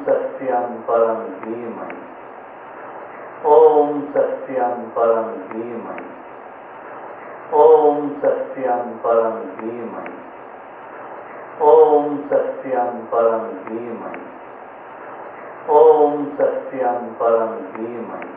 सत्यं परं धीमहि ॐ सत्यं परं धीमहि ॐ सत्यं परं धीमहि ॐ सत्यं परं धीमहि ॐ सत्यं परं धीमहि।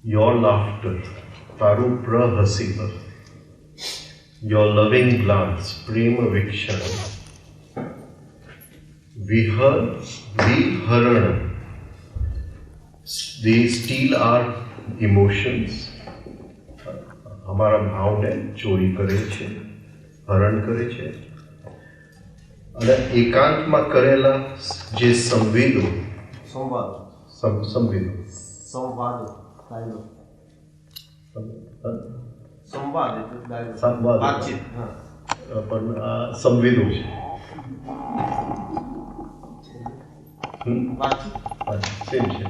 Your laughter, taru prahasiva, your loving glance, prema vikshana, viharana, they steal our emotions, हमारा भावने चोरी करे छे, हरण करे छे, અને એકાંતમાં કરેલા જે સંવેદો સંવેદો સંવેદો છે સેમ છે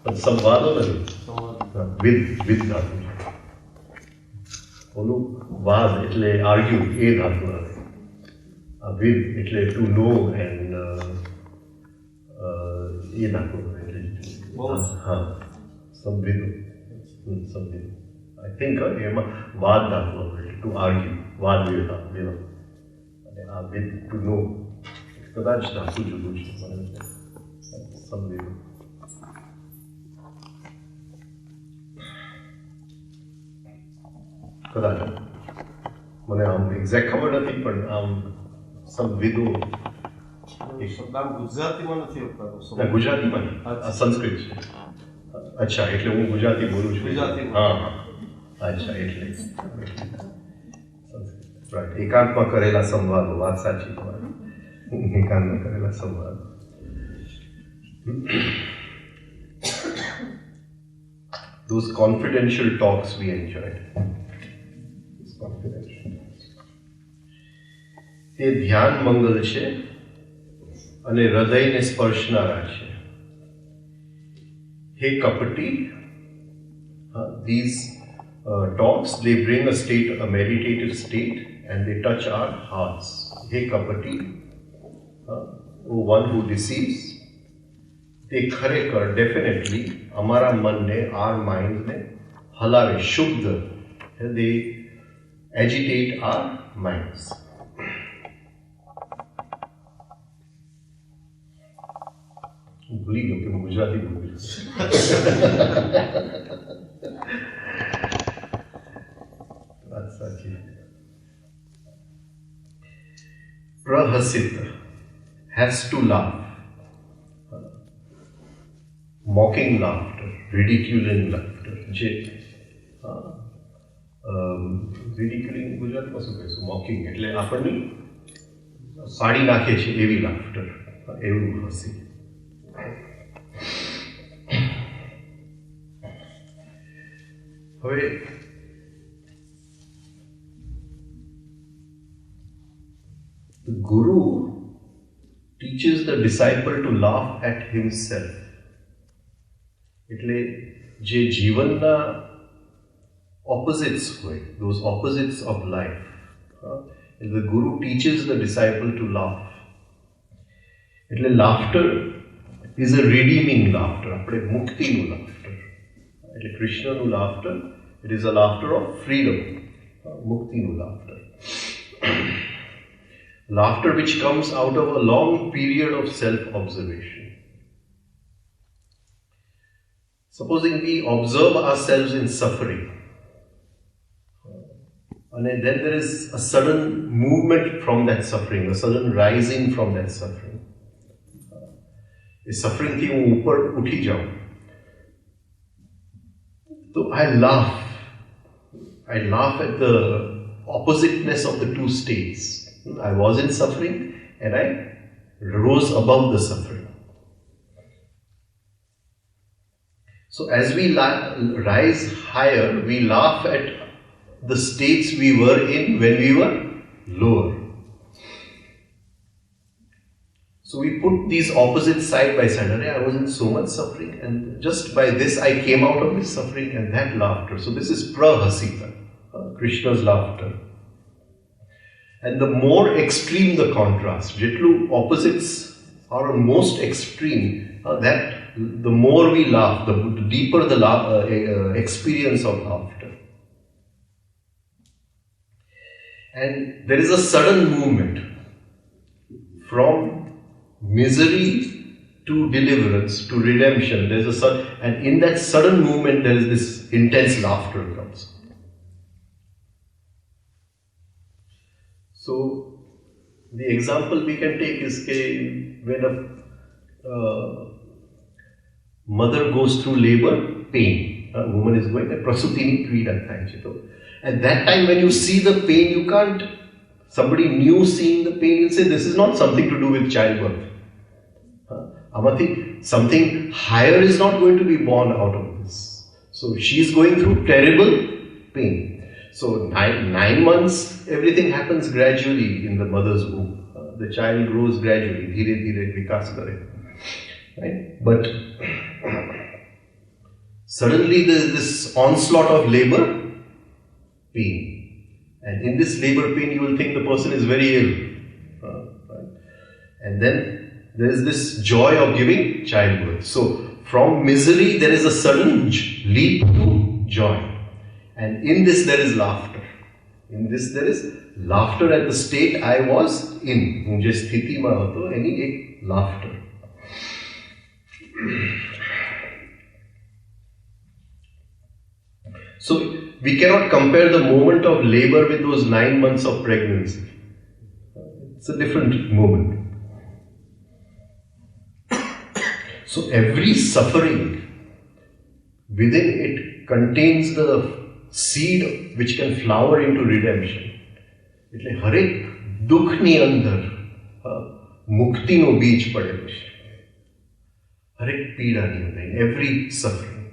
પણ સંવાદો નથી વિદ ધાતુ છે ઓલું વાદ એટલે આર્ગ્યુ એ ધાતુ નથી વિદ એટલે ટુ નો એન્ડ એ ધાતુ એટલે હા સંવેદો સંવેદો I think એમાં વાદ દાખલો ટુ આર્ગ્યુ વાદ વિવાદ અને આ વિદ ટુ નો કદાચ ધાતુ જુદું છે મને સંવેદો કદાચ મને આમ એક્ઝેક્ટ ખબર નથી પણ આમ સંવેદો ગુજરાતીમાં નથી ગુજરાતીમાં સંસ્કૃત છે અચ્છા એટલે હું ગુજરાતી બોલું છું હા હા અચ્છા એટલે રાઈટ એકાંતમાં કરેલા સંવાદો વાત સાચી તમારી એકાંતમાં કરેલા સંવાદો those confidential talks we enjoyed તે ધ્યાન મંગલ છે અને હૃદયને સ્પર્શનારા છે Hey Kapati, these talks, they bring a state, a meditative state, and they touch our hearts. Hey Kapati, one who deceives, they kharekar definitely amara man ne, our mind ne, halave shubda, they agitate our minds. ભૂલી ગયો કે હું ગુજરાતી બોલું વાત સાચી પ્રહસિત has to laugh mocking laughter ridiculing laughter જે ridiculing ગુજરાતમાં શું કહીશું mocking એટલે આપણને સાડી નાખે છે એવી laughter એવું હસી હવે the guru teaches the disciple to laugh at himself એટલે જે જીવનના opposites હોય those opposites of life the guru teaches the disciple to laugh એટલે laughter is a redeeming laughter આપણે મુક્તિનું laughter એટલે કૃષ્ણનું laughter it is a laughter of freedom મુક્તિનું laughter laughter which comes out of a long period of self-observation. Supposing we observe ourselves in suffering and then there is a sudden movement from that suffering, a sudden rising from that suffering. इस suffering थी वो ऊपर उठी जाऊं तो I laugh I laugh at the oppositeness of the two states. I was in suffering and I rose above the suffering. So as we rise higher, we laugh at the states we were in when we were lower. So we put these opposites side by side. I was in so much suffering, and just by this I came out of this suffering, and that laughter. So this is prahasita, Krishna's laughter. And the more extreme the contrast, jetlu opposites are most extreme, that the more we laugh, the deeper the experience of laughter. And there is a sudden movement from misery to deliverance to redemption. And in that sudden movement, there is this intense laughter comes. So the example we can take is when a mother goes through labor, pain. A woman is going, prasutini pida. At that time, when you see the pain, you can't. Somebody new seeing the pain, you'll say, this is not something to do with childbirth. Amati, something higher is not going to be born out of this. So she's going through terrible pain. So 9 months, everything happens gradually in the mother's womb. The child grows gradually, dhire dhire vikas kare. Right? But suddenly there is this onslaught of labor, pain. And in this labor pain, you will think the person is very ill. Right? And then there is this joy of giving childbirth. So from misery, there is a sudden leap to joy. And in this, there is laughter. In this, there is laughter at the state I was in. Mujhe sthiti ma ho to any ek laughter. So we cannot compare the moment of labor with those 9 months of pregnancy. It's a different moment. So every suffering within it contains the seed which can flower into redemption. એટલે હરેક દુઃખની અંદર મુક્તિનો બીજ પડેલો છે. હરેક પીડાની અંદર, in every suffering,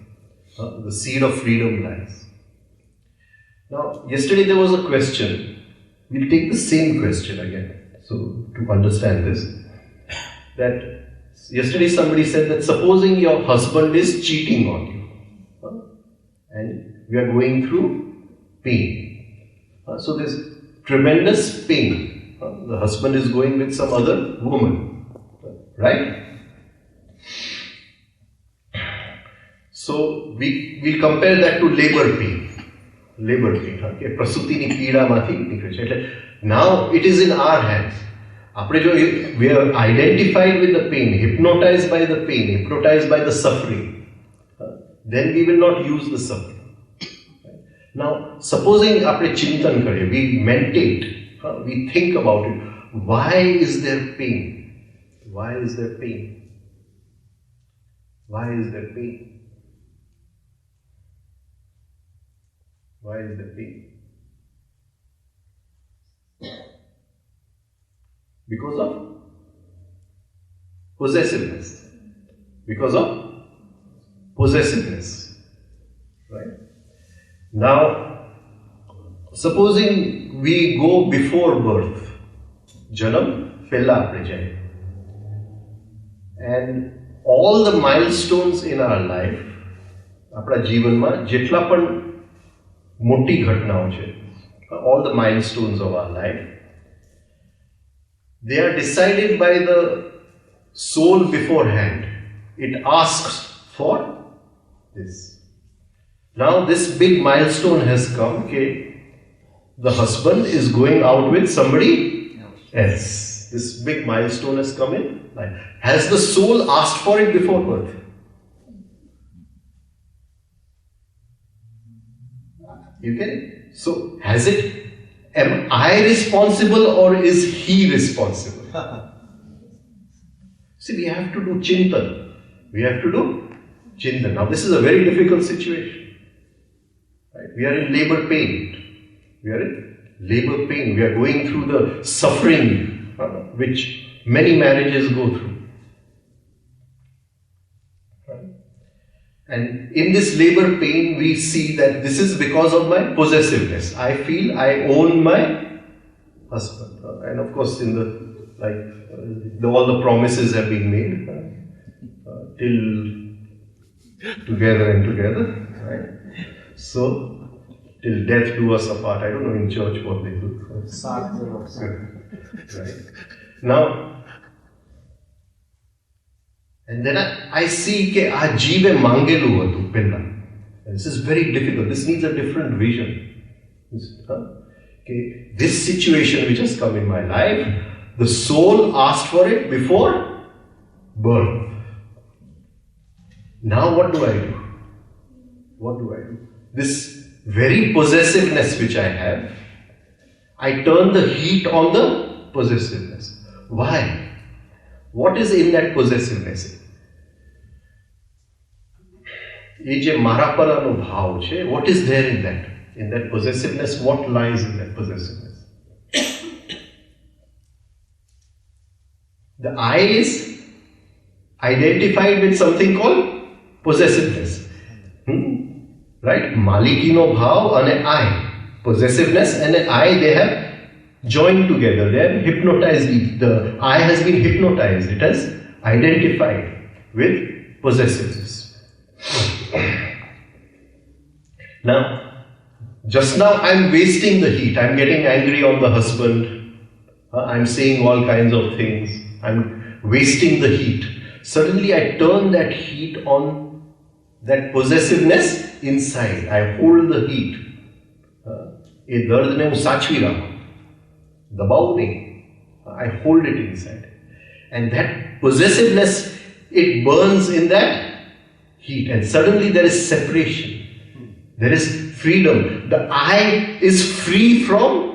the seed of freedom lies. Now, yesterday there was a question. We'll take the same question again. So, to understand this, that yesterday somebody said that supposing your husband is cheating on you, and we are going through pain. So there's tremendous pain. The husband is going with some other woman, right? So we'll compare that to labor pain. Labor pain. Okay? Prasutini pida mathi nikle છે. એટલે now it is in our hands. We are identified with the pain, hypnotized by the pain, hypnotized by the suffering. Then we will not use the suffering. Now, supposing apne chintan kare, we meditate, we think about it. Why is there pain? Why is there pain? Why is there pain? Why is there pain? Because of possessiveness. Because of possessiveness. Right? Now, supposing we go before birth, Janam Pella Prajay, and all the milestones in our life, આપણા જીવનમાં જેટલા પણ મોટી ઘટનાઓ છે, all the milestones of our life, they are decided by the soul beforehand. It asks for this. Now this big milestone has come, okay? The husband is going out with somebody else. This big milestone has come in. Has the soul asked for it before birth? You get it? So has it? Am I responsible or is he responsible? See, we have to do chintan. We have to do chintan. Now this is a very difficult situation. Right? We are in labor pain. We are in labor pain. We are going through the suffering which many marriages go through. And in this labor pain, we see that this is because of my possessiveness. I feel I own my husband. And of course, in all the promises have been made till together and together. Right? So, till death do us apart. I don't know in church what they do. Right? Now, and then I see that I jive mangelu hatu pella. This is very difficult. This needs a different vision. This situation which has come in my life, the soul asked for it before birth. Now what do I do? What do I do? This very possessiveness which I have, I turn the heat on the possessiveness. Why? What is in that possessiveness? What is there in that? In that possessiveness, what lies in that possessiveness? The I is identified with something called possessiveness. Right? Malikino bhav and I. Possessiveness and an I, they have joined together. They have hypnotized. The I has been hypnotized. It has identified with possessiveness. Now, just now I'm wasting the heat. I'm getting angry on the husband. I'm saying all kinds of things. I'm wasting the heat. Suddenly I turn that heat on that possessiveness inside. I hold the heat. ये दर्द ने वो साचवी रहा, दबाव नहीं. I hold it inside. And that possessiveness, it burns in that heat. And suddenly there is separation. There is freedom. The I is free from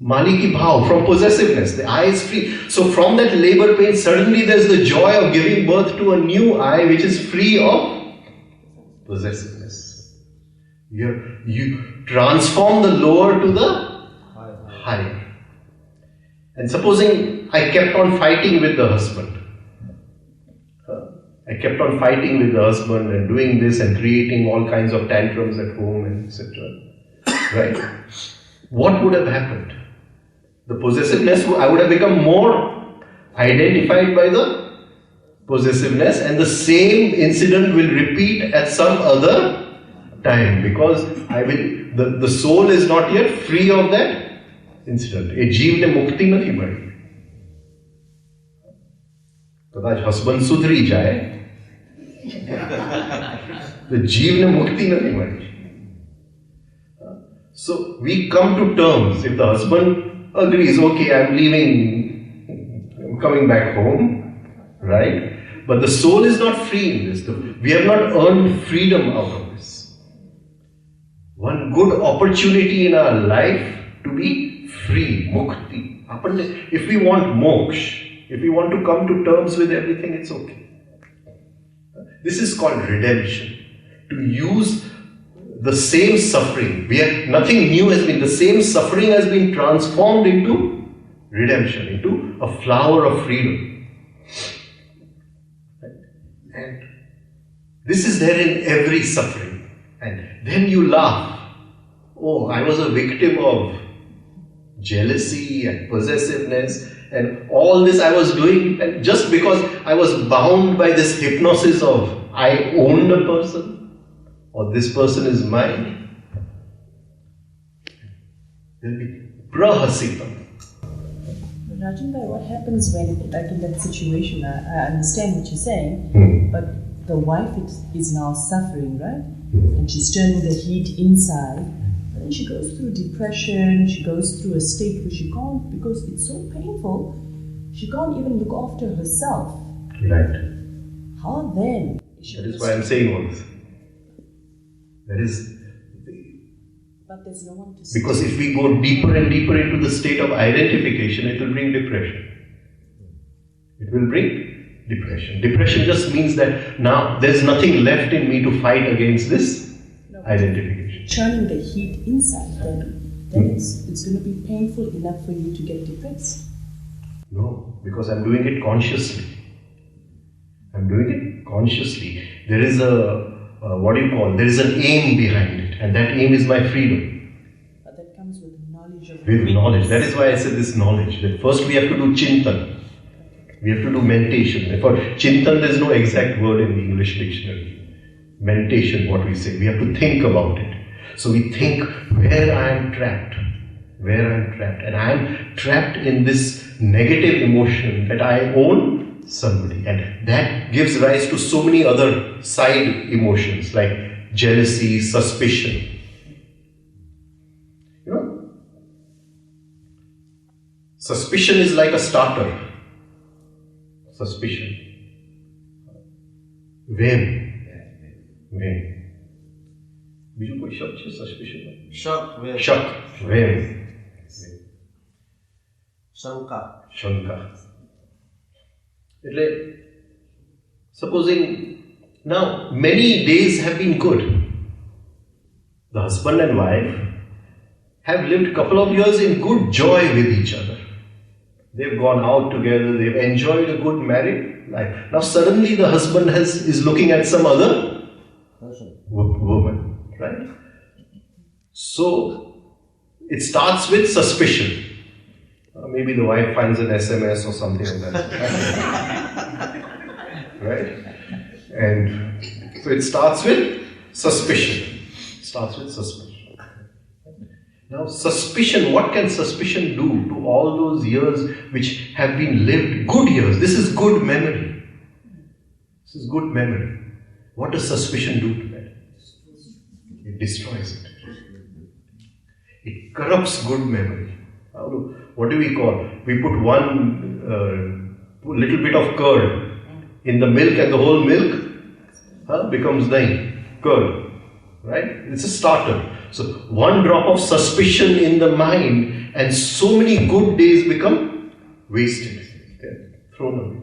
Maliki Bhav, from possessiveness. The I is free. So from that labor pain, suddenly there is the joy of giving birth to a new I which is free of possessiveness. You transform the lower to the higher. And supposing I kept on fighting with the husband. I kept on fighting with the husband and doing this and creating all kinds of tantrums at home and etc. Right? What would have happened? The possessiveness, I would have become more identified by the possessiveness, and the same incident will repeat at some other time because the soul is not yet free of that incident. A jeev ne mukti nathi mali. कदाच husband सुधरी जाए तो जीव ने मुक्ति नहीं मिली. So we come to terms. If the husband agrees, okay, I'm leaving, I'm coming back home, right? But the soul is not free in this. We have not earned freedom out of this. One good opportunity in our life to be free, mukti. If we want moksha, if we want to come to terms with everything, it's okay. This is called redemption. To use the same suffering. Nothing new has been. The same suffering has been transformed into redemption, into a flower of freedom. And this is there in every suffering. And then you laugh. Oh, I was a victim of jealousy and possessiveness. And all this I was doing, and just because I was bound by this hypnosis of I own the person, or this person is mine, there will be prahasitam. Rajan Bhai, what happens when, like in that situation, I understand what you're saying, but the wife is now suffering, right? And she's turning the heat inside. And she goes through depression, she goes through a state where she can't, because it's so painful, she can't even look after herself. Right. How then? That is why I'm saying all this. That is... But there's no one to see. Because if we go deeper and deeper into the state of identification, it will bring depression. It will bring depression. Depression just means that now there's nothing left in me to fight against this identification. churning the heat inside, then it's going to be painful enough for you to get depressed. No, because I'm doing it consciously. I'm doing it consciously. There is there is an aim behind it, and that aim is my freedom. But that comes with knowledge of With knowledge. That is why I said this knowledge. That first we have to do chintan. We have to do meditation. For chintan, there is no exact word in the English dictionary. Meditation, what we say. We have to think about it. So we think where I am trapped. And I am trapped in this negative emotion that I own somebody. And that gives rise to so many other side emotions like jealousy, suspicion. You know? Suspicion is like a starter. Suspicion. Vem. બીજું કોઈ શબ્દ છે સસ્પિશન? શક. વેમ. શંકા. એટલે supposing now many days have been good. The husband and wife have lived a couple of years in good joy with each other. They've gone out together, they've enjoyed a good married life. Now suddenly the husband is looking at some other woman, right? So it starts with suspicion. Maybe the wife finds an SMS or something like that. Right? And so it starts with suspicion. Now suspicion, what can suspicion do to all those years which have been lived, good years? This is good memory. What does suspicion do to that? It destroys it. It corrupts good memory. What do we call? We put one little bit of curd in the milk and the whole milk becomes dahi, curd. Right? It's a starter. So one drop of suspicion in the mind and so many good days become wasted, thrown away.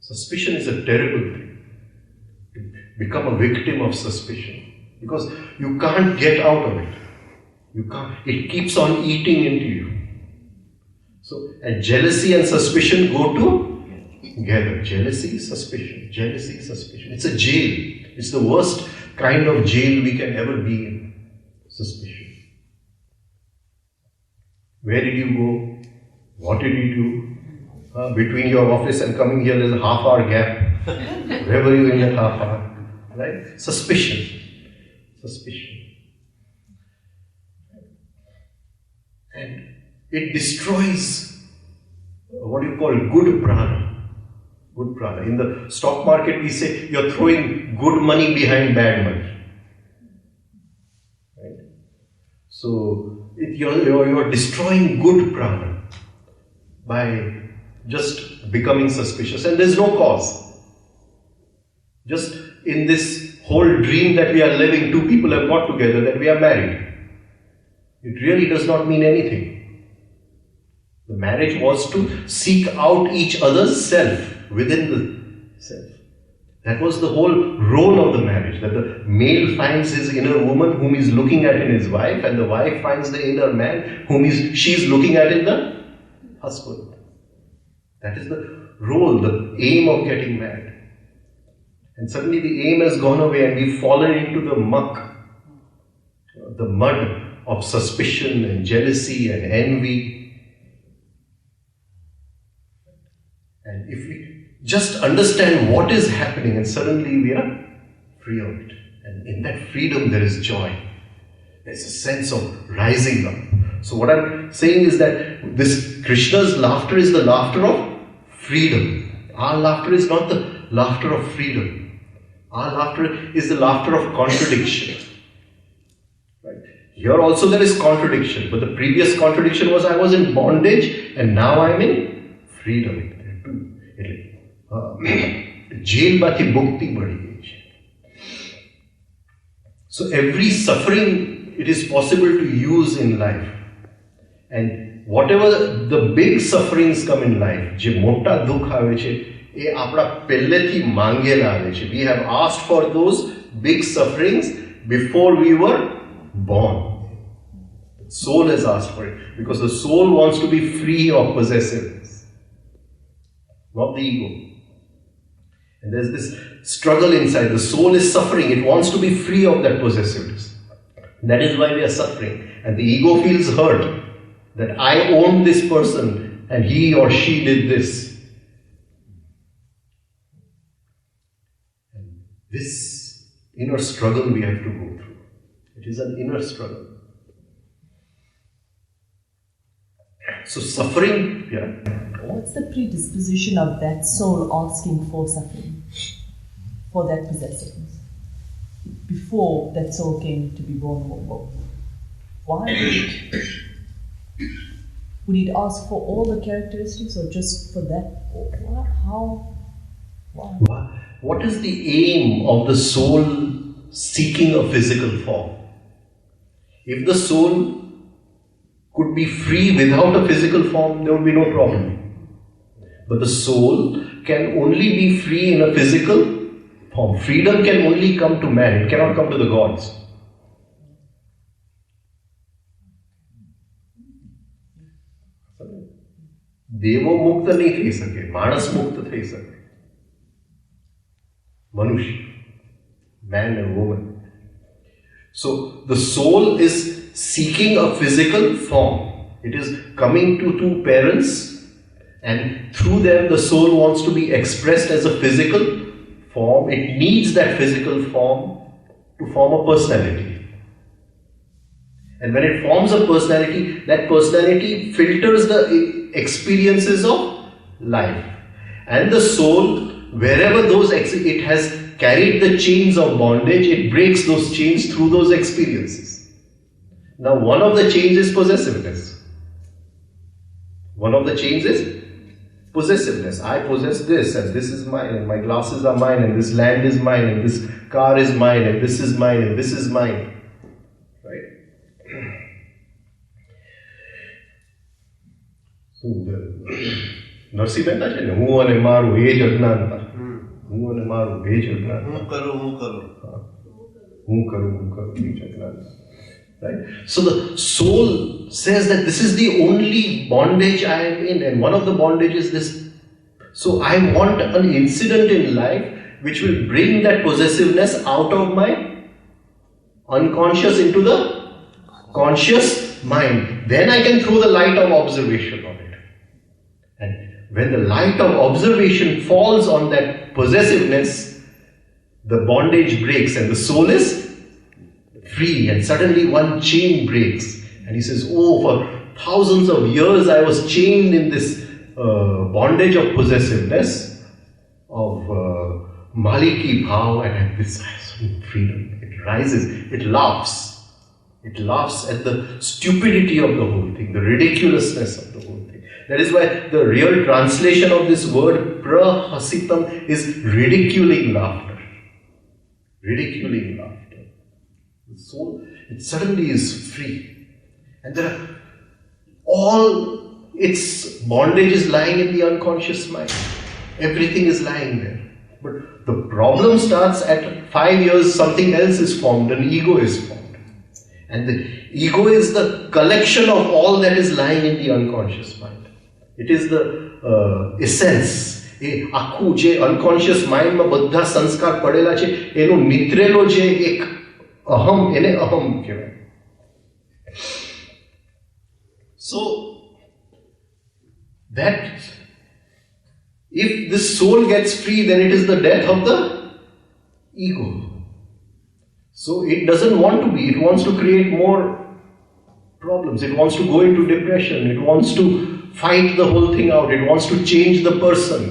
Suspicion is a terrible thing. Become a victim of suspicion because you can't get out of it. It keeps on eating into you. So, and jealousy and suspicion go together. Jealousy, suspicion. It's a jail. It's the worst kind of jail we can ever be in. Suspicion. Where did you go? What did you do? Between your office and coming here, there's a half-hour gap. Where were you in that half hour? Right? Suspicion. And it destroys what you call good prana. In the stock market, we say you're throwing good money behind bad money. Right? So you're destroying good prana by just becoming suspicious, and there's no cause. Just in this whole dream that we are living, two people have got together that we are married. It really does not mean anything. The marriage was to seek out each other's self within the self. That was the whole role of the marriage, that the male finds his inner woman whom he's looking at in his wife, and the wife finds the inner man whom she's looking at in the husband. That is the role, the aim of getting married. And suddenly the aim has gone away and we've fallen into the muck, the mud of suspicion and jealousy and envy. And if we just understand what is happening, and suddenly we are free of it. And in that freedom there is joy. There's a sense of rising up. So what I'm saying is that this Krishna's laughter is the laughter of freedom. Our laughter is not the laughter of freedom. Our laughter is the laughter of contradiction. Right? Here also there is contradiction, but the previous contradiction was I was in bondage and now I am in freedom. Jail baki bhukti badi gayi. So every suffering it is possible to use in life, and whatever the big sufferings come in life, je mota dukh ave che, e apna pehlethi mangela ave che. We have asked for those big sufferings before we were born. The soul has asked for it because the soul wants to be free of possessiveness, not the ego. And there's this struggle inside. The soul is suffering. It wants to be free of that possessiveness. That is why we are suffering. And the ego feels hurt that I own this person and he or she did this. And this inner struggle we have to go through. It is an inner struggle. So suffering, What's the predisposition of that soul asking for suffering? For that possessiveness? Before that soul came to be born, why would it ask for all the characteristics or just for that? How? Why? What is the aim of the soul seeking a physical form? If the soul could be free without a physical form, there would be no problem. But the soul can only be free in a physical form. Freedom can only come to man, it cannot come to the gods. देवो मुक्त नहीं થઈ શકે, માણસ મુક્ત થઈ શકે. મનુષ્ય, man and woman. So the soul is seeking a physical form. It is coming to two parents, and through them the soul wants to be expressed as a physical form. It needs that physical form to form a personality. And when it forms a personality, that personality filters the experiences of life. And the soul, wherever it has carried the chains of bondage, it breaks those chains through those experiences. Now, one of the chains is possessiveness. One of the chains is possessiveness. I possess this, and this is mine, and my glasses are mine, and this land is mine, and this car is mine, and this is mine, and this is mine. Right? So, Narsinh Mehta છે ને, હું અને મારું એ જ અજ્ઞાનતા, હું અને મારું એ જ અજ્ઞાનતા, હું કરું એ જ અજ્ઞાનતા. Right? So the soul says that this is the only bondage I am in, and one of the bondages is this. So I want an incident in life which will bring that possessiveness out of my unconscious into the conscious mind. Then I can throw the light of observation on it. And when the light of observation falls on that possessiveness, the bondage breaks and the soul is free, and suddenly one chain breaks. And he says, oh, for thousands of years I was chained in this bondage of possessiveness, of Maliki Bhav, and at this freedom. It rises, it laughs. It laughs at the stupidity of the whole thing, the ridiculousness of the whole thing. That is why the real translation of this word prahasitam is ridiculing laughter. Ridiculing laughter. The soul, it suddenly is free. And there are all its bondage is lying in the unconscious mind. Everything is lying there. But the problem starts at 5 years, something else is formed, an ego is formed. And the ego is the collection of all that is lying in the unconscious mind. It is the essence. એ આખું જે unconscious mind માં બધા સંસ્કાર પડેલા છે, એનો નિત્રેલો જે એક અહમ, એને અહમ કહેવાય. So that if this soul gets free, then it is the death of the ego. So it doesn't want to be, it wants to create more problems, it wants to go into depression, it wants to fight the whole thing out, it wants to change the person.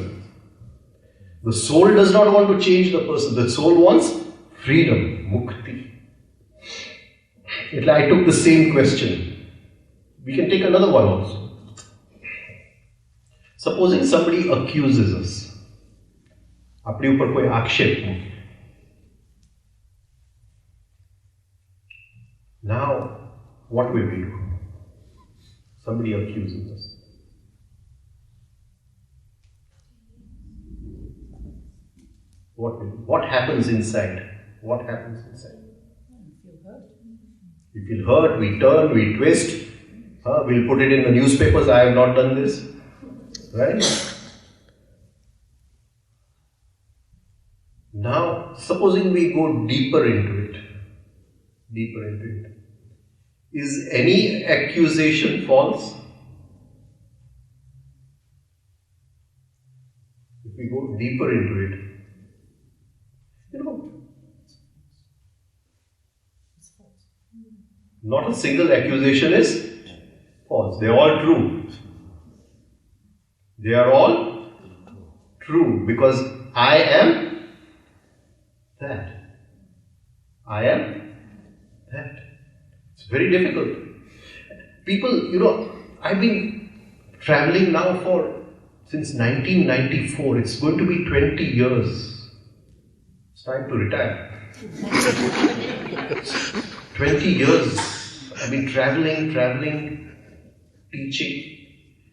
The soul does not want to change the person, the soul wants freedom, mukti. I took the same question. We can take another one also. Supposing somebody accuses us, આપણી ઉપર કોઈ આક્ષેપ મૂકે. Now, what will we do? Somebody accuses us. What happens inside? What happens inside? We feel hurt, we turn, we twist. We'll put it in the newspapers, I have not done this. Right? Now, supposing we go deeper into it. Is any accusation false? If we go deeper into it, not a single accusation is false. They are all true. They are all true because I am that. I am that. It's very difficult. People, I've been traveling now since 1994. It's going to be 20 years. It's time to retire. 20 years. I've been traveling, teaching.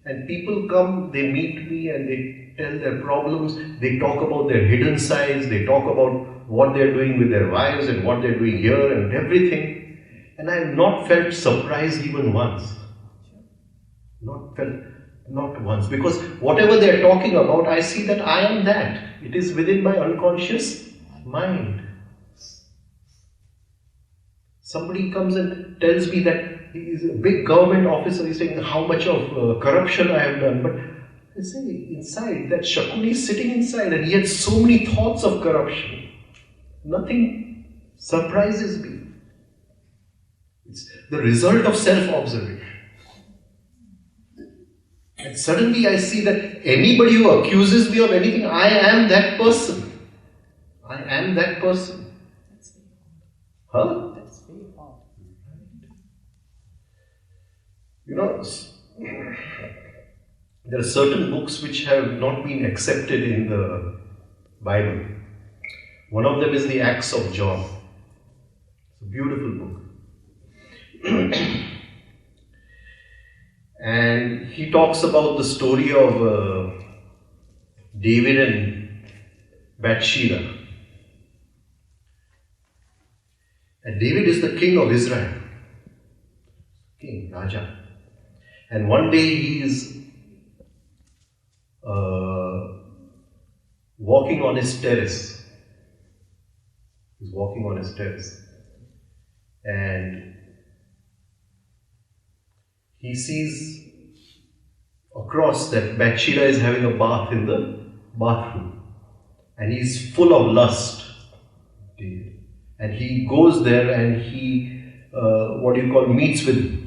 And people come, they meet me and they tell their problems. They talk about their hidden sides. They talk about what they're doing with their wives and what they're doing here and everything. And I have not felt surprised even once. Not once. Because whatever they're talking about, I see that I am that. It is within my unconscious mind. Somebody comes and tells me that he is a big government officer, he's saying how much of corruption I have done. But I say, inside, that Shakuni is sitting inside and he had so many thoughts of corruption. Nothing surprises me. It's the result of self-observation. And suddenly I see that anybody who accuses me of anything, I am that person. I am that person. Huh? There are certain books which have not been accepted in the Bible. One of them is the Acts of John. It's a beautiful book. And he talks about the story of David and Bathsheba. And David is the king of Israel. King, Raja. And one day he is walking on his terrace. He's walking on his terrace. And he sees across that Bathsheba is having a bath in the bathroom. And he's full of lust. And he goes there and he, meets with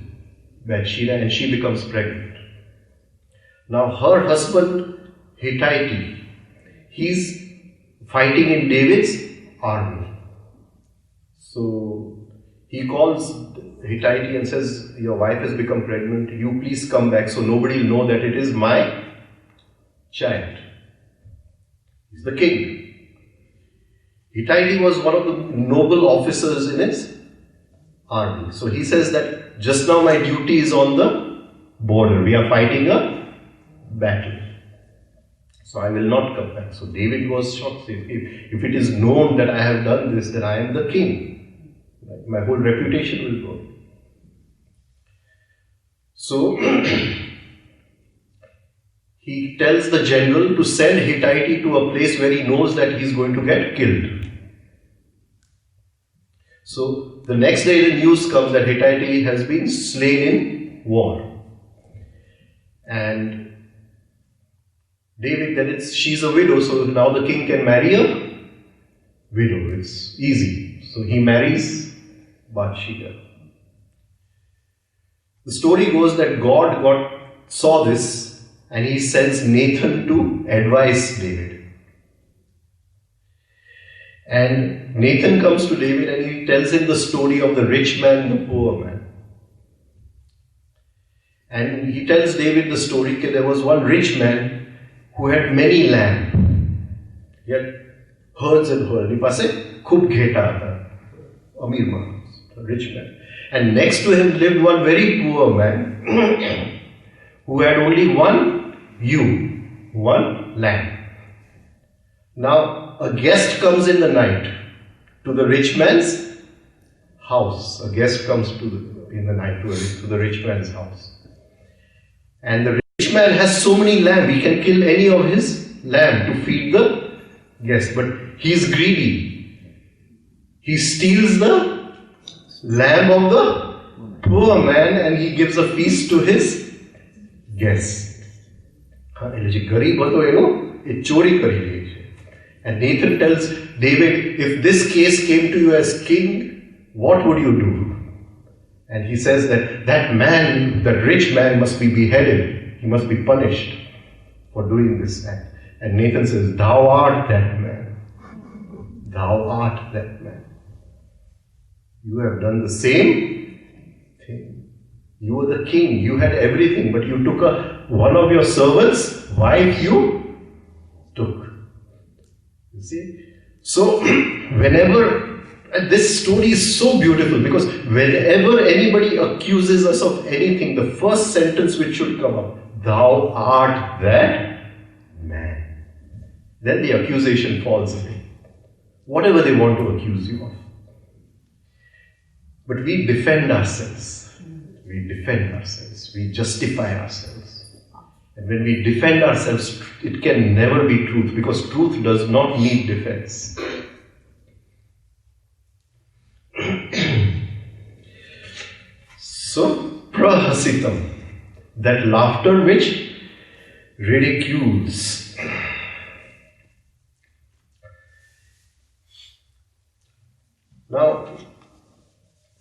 Bathsheba and she becomes pregnant. Now her husband, Hittite, he's fighting in David's army. So he calls Hittite and says, your wife has become pregnant, you please come back so nobody will know that it is my child. He's the king. Hittite was one of the noble officers in his army. So he says that just now my duty is on the border. We are fighting a battle. So I will not come back. So David was shocked. If it is known that I have done this, then I am the king. My whole reputation will go. So he tells the general to send Hittite to a place where he knows that he is going to get killed. So the next day the news comes that Hittite has been slain in war. And David, then she's a widow, so now the king can marry a widow. It's easy. So he marries Bathsheba. The story goes that God saw this and he sends Nathan to advise David. And Nathan comes to David and he tells him the story of the rich man and the poor man. And he tells David the story that there was one rich man who had many lambs. He had herds and herds. He pase khub gheta tha. Amir man, a rich man. And next to him lived one very poor man who had only one ewe, one lamb. Now, a guest comes in the night to the rich man's house. A guest comes in the night to the rich man's house. And the rich man has so many lamb, he can kill any of his lamb to feed the guest. But he is greedy. He steals the lamb of the poor man and he gives a feast to his guest. And Nathan tells David, if this case came to you as king, what would you do? And he says that man, that rich man must be beheaded. He must be punished for doing this act. And Nathan says, thou art that man. Thou art that man. You have done the same thing. You were the king. You had everything. But you took one of your servants' wife you took. You see? So, this story is so beautiful because whenever anybody accuses us of anything, the first sentence which should come up, thou art that man. Then the accusation falls away. Whatever they want to accuse you of. But we defend ourselves. We defend ourselves. We justify ourselves. And when we defend ourselves, it can never be truth because truth does not need defense. So, prahasitam, that laughter which ridicules. Now,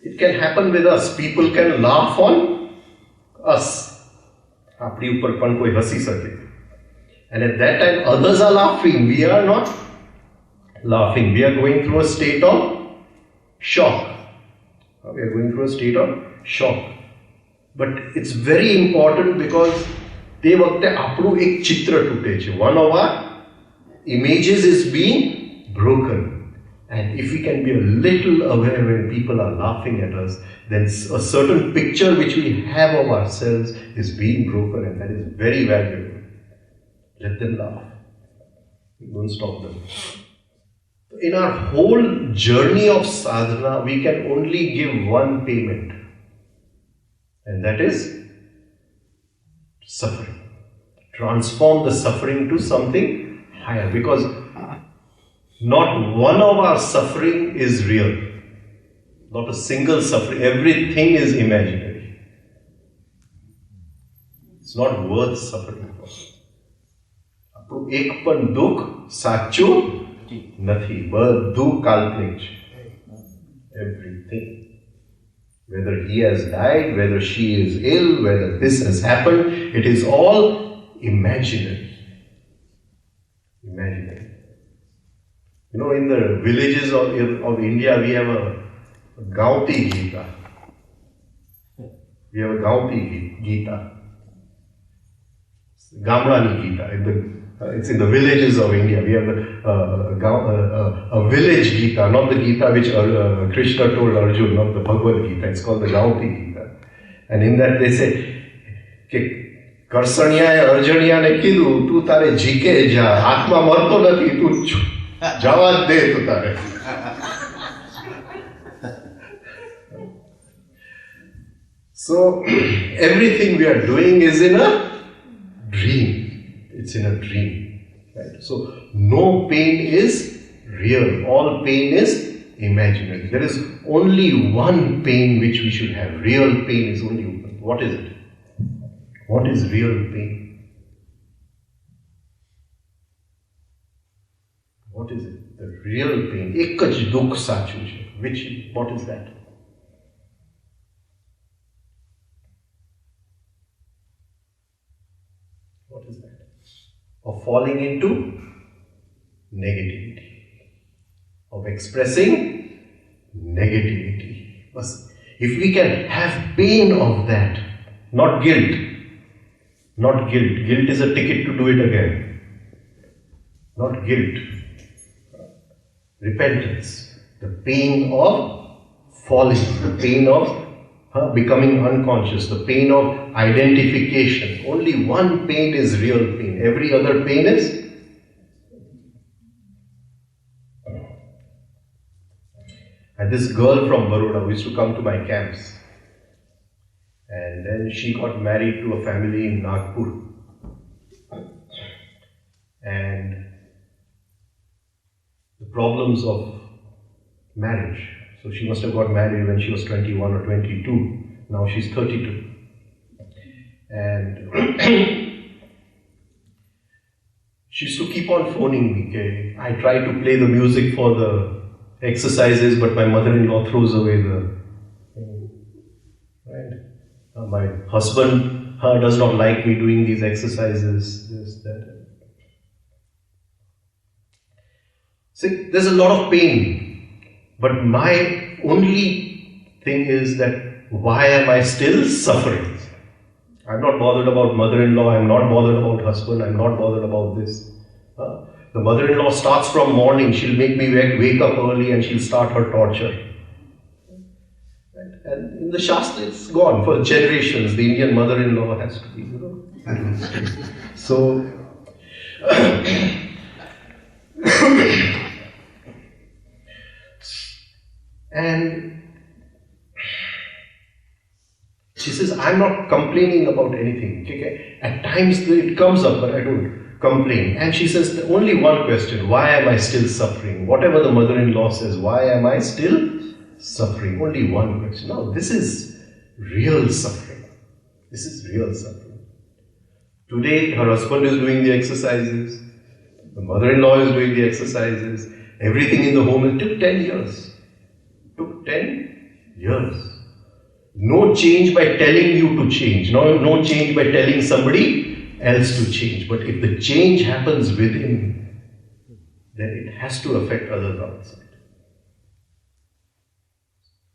it can happen with us. People can laugh on us. And at that time, others are laughing. We are not laughing. We are going through a state of shock. We are going through a state of shock. But it's very important because one of our images is being broken. And if we can be a little aware when people are laughing at us, then a certain picture which we have of ourselves is being broken, and that is very valuable. Let them laugh. Don't stop them. In our whole journey of sadhana, we can only give one payment, and that is suffering. Transform the suffering to something higher, because not one of our suffering is real. Not a single suffering. Everything is imaginary. It's not worth suffering for. એક પણ દુઃખ સાચું નથી. બધું કાલ્પનિક છે. Everything. Whether he has died, whether she is ill, whether this has happened, it is all imaginary. Imaginary. You know, in the villages of India, we have a Gopi Geetam. We have a Gopi Geetam. Gamrani Gita. It's in the villages of India. We have a village Gita, not the Gita which Krishna told Arjun, not the Bhagavad Gita. It's called the Gopi Gita. And in that they say, કરસણિયાએ અર્જણિયાને કીધું તું તારે GK જા, આત્મા મરતો નથી, તું જવા જ દે તું તારે. So everything we are doing is in a dream. It's in a dream. Right? So no pain is real. All pain is imaginary. There is only one pain which we should have. Real pain is only one. What is it? What is real pain? What is it? The real pain. એક જ દુઃખ સાચું છે. What is that? What is that? Of falling into negativity. Of expressing negativity. If we can have pain of that, not guilt. Not guilt. Guilt is a ticket to do it again. Not guilt. Repentance. The pain of falling. The pain of becoming unconscious. The pain of identification. Only one pain is real pain. Every other pain is And this girl from Baroda who used to come to my camps. And then she got married to a family in Nagpur. And the problems of marriage. So she must have got married when she was 21 or 22. Now she's 32. And she used to keep on phoning me. Okay? I try to play the music for the exercises, but my mother-in-law throws away the... Right? My husband does not like me doing these exercises, this, that. See, there's a lot of pain, but my only thing is that why am I still suffering? I'm not bothered about mother-in-law, I'm not bothered about husband, I'm not bothered about this. The mother-in-law starts from morning, she'll make me wake up early and she'll start her torture. And in the Shastra, it's gone for generations. The Indian mother-in-law has to be, So, and she says, I'm not complaining about anything. Okay? At times it comes up, but I don't complain. And she says, only one question, why am I still suffering? Whatever the mother-in-law says, why am I still suffering? Only one question. Now, this is real suffering. This is real suffering. Today, her husband is doing the exercises. The mother-in-law is doing the exercises. Everything in the home. It took 10 years. It took 10 years. No change by telling you to change. No change by telling somebody else to change. But if the change happens within, then it has to affect others outside.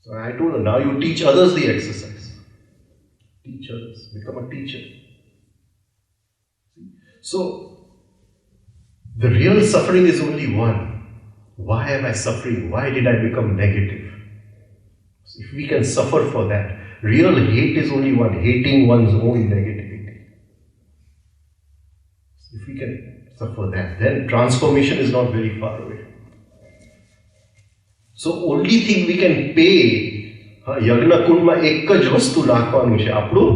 So I told her, now you teach others the exercise. Teach others. Become a teacher. So, the real suffering is only one. Why am I suffering? Why did I become negative? So if we can suffer for that, real hate is only one, hating one's own negativity. So if we can suffer that, then transformation is not very far away. So only thing we can pay, Yagna Kundma ek જ વસ્તુ નાખવાનું છે, આપણું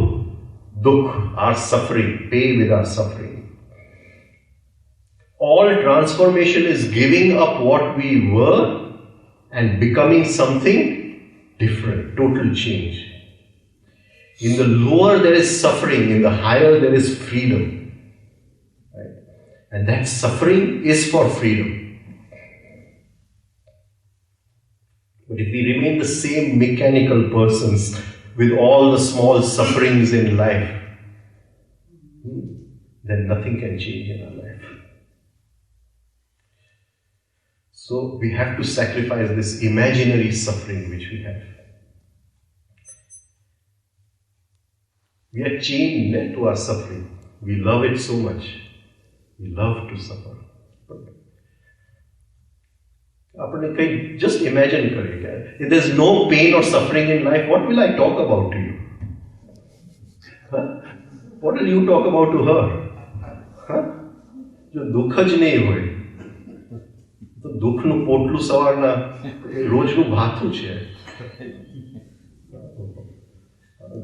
દુઃખ, our suffering, pay with our suffering. All transformation is giving up what we were and becoming something different, total change. In the lower there is suffering, in the higher there is freedom. Right? And that suffering is for freedom. But if we remain the same mechanical persons with all the small sufferings in life, then nothing can change in our life. So we have to sacrifice this imaginary suffering which we have. We are chained to our suffering. We love it so much. We love to suffer. Just imagine, if there's no pain or suffering in life, what will I talk about to you? What will you talk about to her? જો દુઃખ જ નહીં હોય તો દુઃખનું પોટલું સવારના રોજનું ભાથું છે.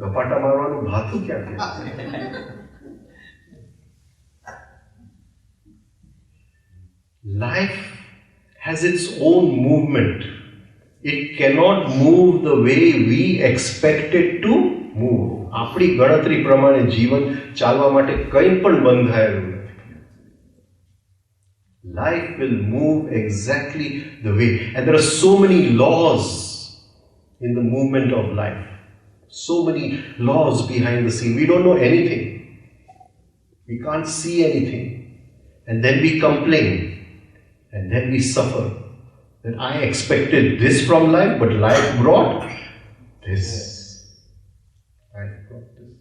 ગપાટા મારવાનું ભાથું ક્યાંથી? Life has its own movement. It cannot move the way we expect it to move. આપણી ગણતરી પ્રમાણે જીવન ચાલવા માટે કંઈ પણ બંધાયેલું નથી. Life will move exactly the way. And there are so many laws in the movement of life. So many laws behind the scene. We don't know anything. We can't see anything. And then we complain. And then we suffer. That I expected this from life, but life brought this. Life brought this.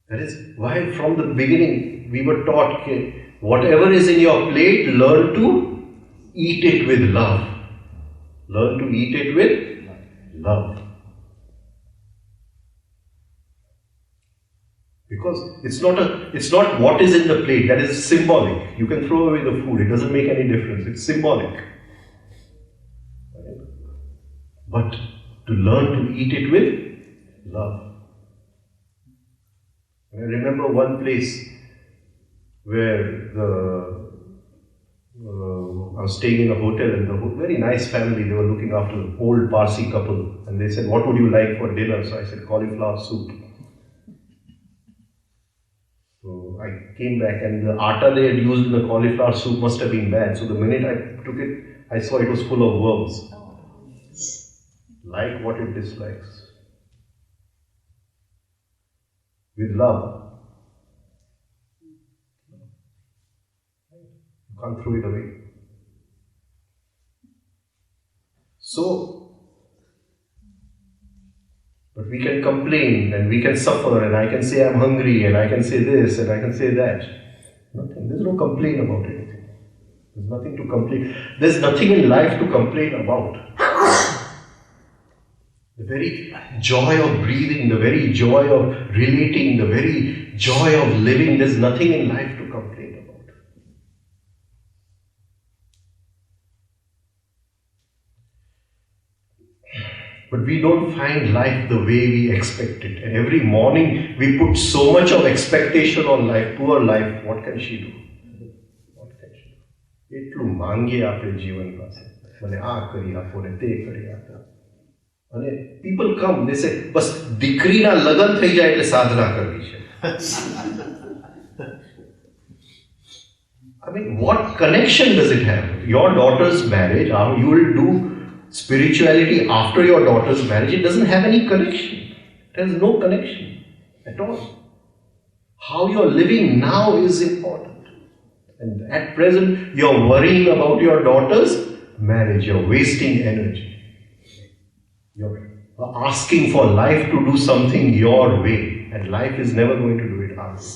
That is why from the beginning we were taught, okay, whatever is in your plate, learn to eat it with love. Learn to eat it with love. Because it's not what is in the plate, that is symbolic. You can throw away the food, it doesn't make any difference, it's symbolic. but to learn to eat it with love. I remember one place where I was staying in a hotel, and a very nice family, they were looking after an old Parsi couple, and they said, "What would you like for dinner?" So I said, "Cauliflower soup." So I came back, and the atta they had used in the cauliflower soup must have been bad. So the minute I took it, I saw it was full of worms. Like what it dislikes. With love, you can't throw it away. So, but we can complain and we can suffer, and I can say I'm hungry, and I can say this and I can say that. Nothing. There's no complaint about anything. There's nothing to complain. There's nothing in life to complain about. The very joy of breathing, the very joy of relating, the very joy of living, there's nothing in life to complain about. But we don't find life the way we expect it. And every morning we put so much of expectation on life. Poor life, what can she do? What can she do? એટલું માંગીએ આપણે જીવન પાસે. મને આ કરી આપો ને તે કરી આપો. અને people come, they say, બસ દીકરીના લગ્ન થઈ જાય એટલે સાધના કરવી છે. I mean, what connection does it have? Your daughter's marriage, you will do spirituality after your daughter's marriage, it doesn't have any connection. It has no connection at all. How you're living now is important. And at present, you're worrying about your daughter's marriage, you're wasting energy. You're asking for life to do something your way, and life is never going to do it our way.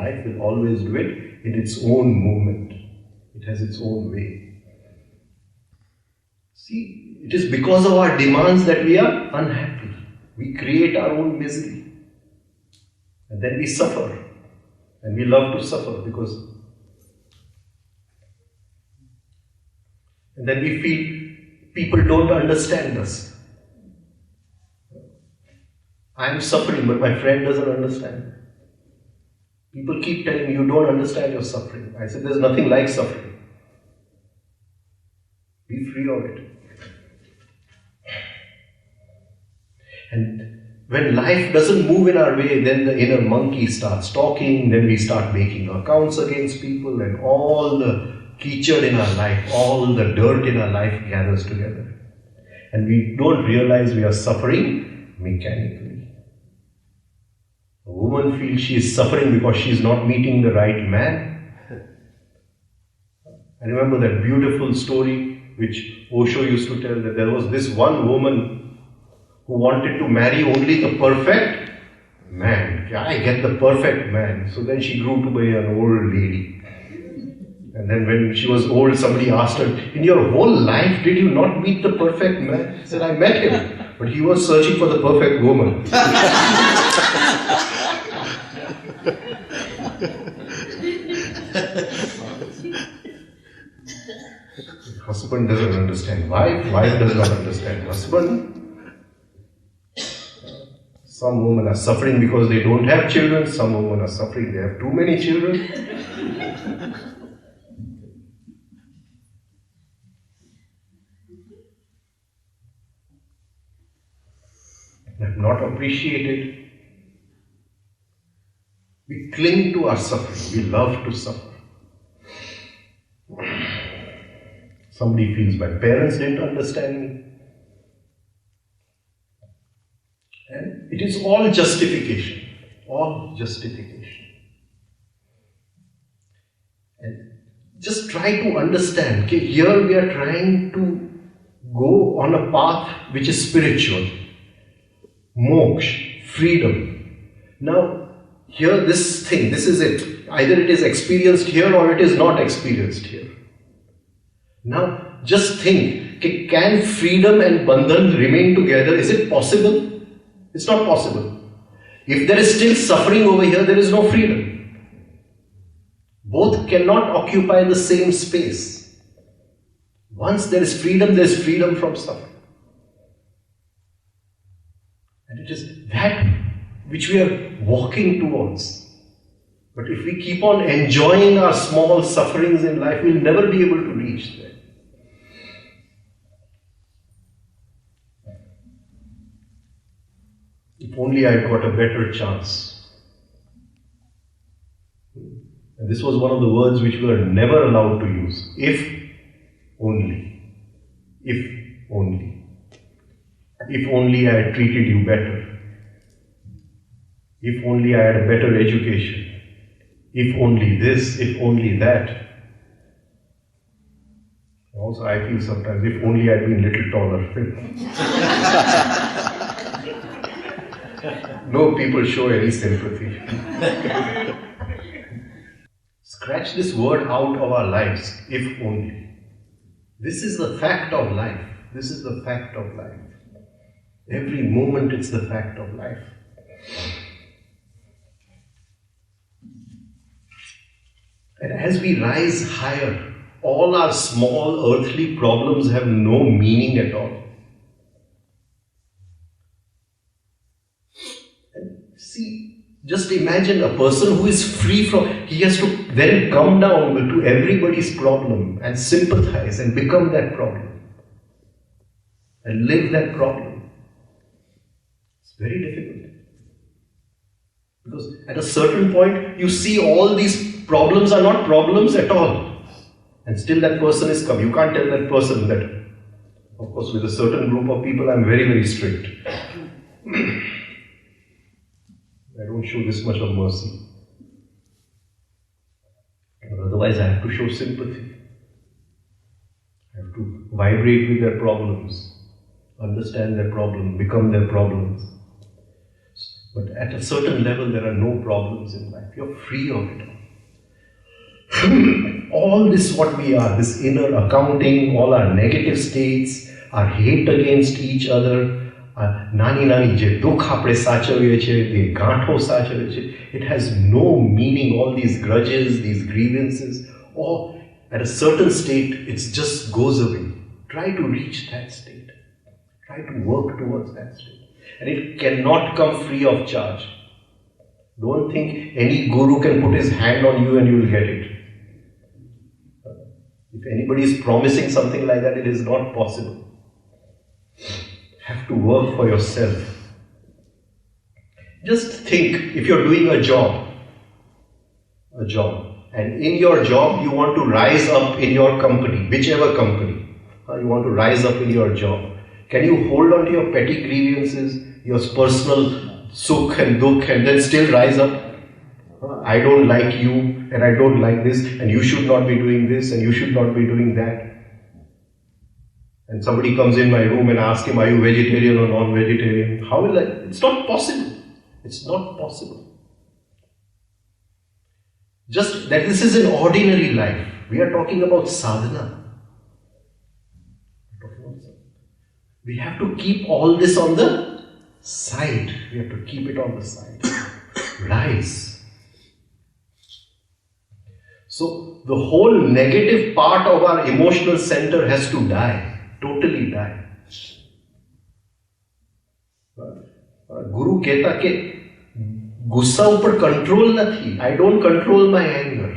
Life will always do it in its own movement. It has its own way. See, it is because of our demands that we are unhappy. We create our own misery. And then we suffer. And we love to suffer because... And then we feel people don't understand us. I am suffering, but my friend doesn't understand. People keep telling me, you don't understand your suffering. I said, there's nothing like suffering. Be free of it. And when life doesn't move in our way, then the inner monkey starts talking, then we start making accounts against people, and all the keychad in our life, all the dirt in our life gathers together. And we don't realize we are suffering mechanically. A woman feels she is suffering because she is not meeting the right man. I remember that beautiful story which Osho used to tell, that there was this one woman who wanted to marry only the perfect man. I get the perfect man. So then she grew to be an old lady. And then when she was old, somebody asked her, in your whole life, did you not meet the perfect man? She said, I met him, but he was searching for the perfect woman. Husband doesn't understand. Wife does not understand. Husband. Some women are suffering because they don't have children. Some women are suffering they have too many children. Not appreciated. We cling to our suffering. We love to suffer. Somebody feels my parents didn't understand me. And it is all justification. All justification. And just try to understand. Okay, here we are trying to go on a path which is spiritual. Moksha, freedom. Now, here this is it. Either it is experienced here or it is not experienced here. Now, just think, can freedom and bandhan remain together? Is it possible? It's not possible. If there is still suffering over here, there is no freedom. Both cannot occupy the same space. Once there is freedom from suffering. It is that which we are walking towards. But if we keep on enjoying our small sufferings in life, we'll never be able to reach there. If only I'd got a better chance. And this was one of the words which we were never allowed to use. If only. If only. If only I had treated you better. If only I had a better education. If only this, if only that. Also, I feel sometimes, if only I'd been a little taller. No people show any sympathy. Scratch this word out of our lives, if only. This is the fact of life. This is the fact of life. Every moment it's the fact of life. And as we rise higher, all our small earthly problems have no meaning at all. And see, just imagine a person who is free from, he has to then come down to everybody's problem and sympathize and become that problem and live that problem. It's very difficult. Because at a certain point, you see all these problems are not problems at all. And still that person is come. You can't tell that person that. Of course, with a certain group of people, I'm very, very strict. I don't show this much of mercy. But otherwise, I have to show sympathy. I have to vibrate with their problems, understand their problem, become their problems. But at a certain level, there are no problems in life. You're free of it all. All this what we are, this inner accounting, all our negative states, our hate against each other, nani je dukh apne sachaviye che, the gaatho sachaviye che, it has no meaning, all these grudges, these grievances, or at a certain state, it just goes away. Try to reach that state. Try to work towards that state. And it cannot come free of charge. Don't think any guru can put his hand on you and you will get it. If anybody is promising something like that, it is not possible. You have to work for yourself. Just think, if you're doing a job, and in your job you want to rise up in your company, whichever company, you want to rise up in your job. Can you hold on to your petty grievances, your personal sukh and dukh, and then still rise up? I don't like you, and I don't like this, and you should not be doing this, and you should not be doing that. And somebody comes in my room and asks him, are you vegetarian or non-vegetarian? How will I? It's not possible. It's not possible. Just that this is an ordinary life. We are talking about sadhana. We have to keep all this on the side. We have to keep it on the side. Rise. So the whole negative part of our emotional center has to die, totally die. Guru कहता कि गुस्सा ऊपर control નથી. I don't control my anger.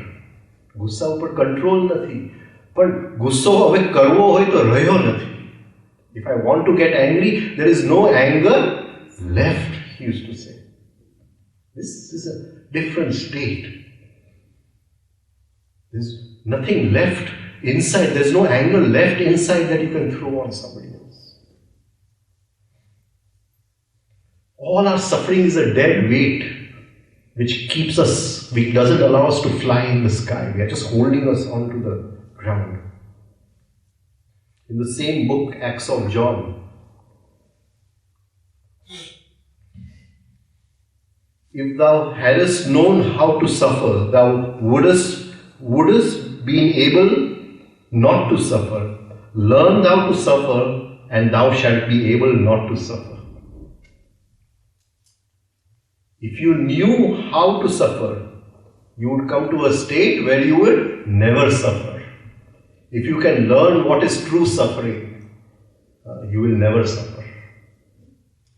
ગુસ્સા ઉપર control નથી. પણ ગુસ્સો હવે કરવો હોય તો રહ્યો નથી. If I want to get angry, there is no anger left, he used to say. This is a different state. There's nothing left inside. There's no anger left inside that you can throw on somebody else. All our suffering is a dead weight which keeps us, which doesn't allow us to fly in the sky. We are just holding us onto the ground. In the same book, Acts of John, if thou hadst known how to suffer, thou wouldst been able not to suffer. Learn thou to suffer, and thou shalt be able not to suffer. If you knew how to suffer, you would come to a state where you would never suffer. If you can learn what is true suffering, you will never suffer.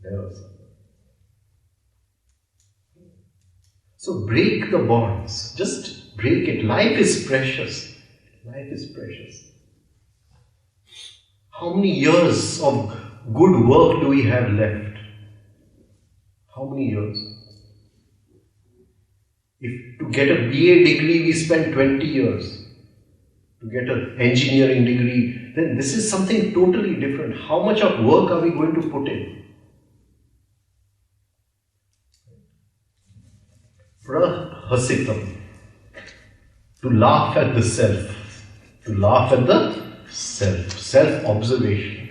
Never suffer. So break the bonds. Just break it. Life is precious. Life is precious. How many years of good work do we have left? How many years? If to get a BA degree we spend 20 years, to get an engineering degree, then this is something totally different. How much of work are we going to put in? Prahasitam. To laugh at the self. To laugh at the self. Self-observation.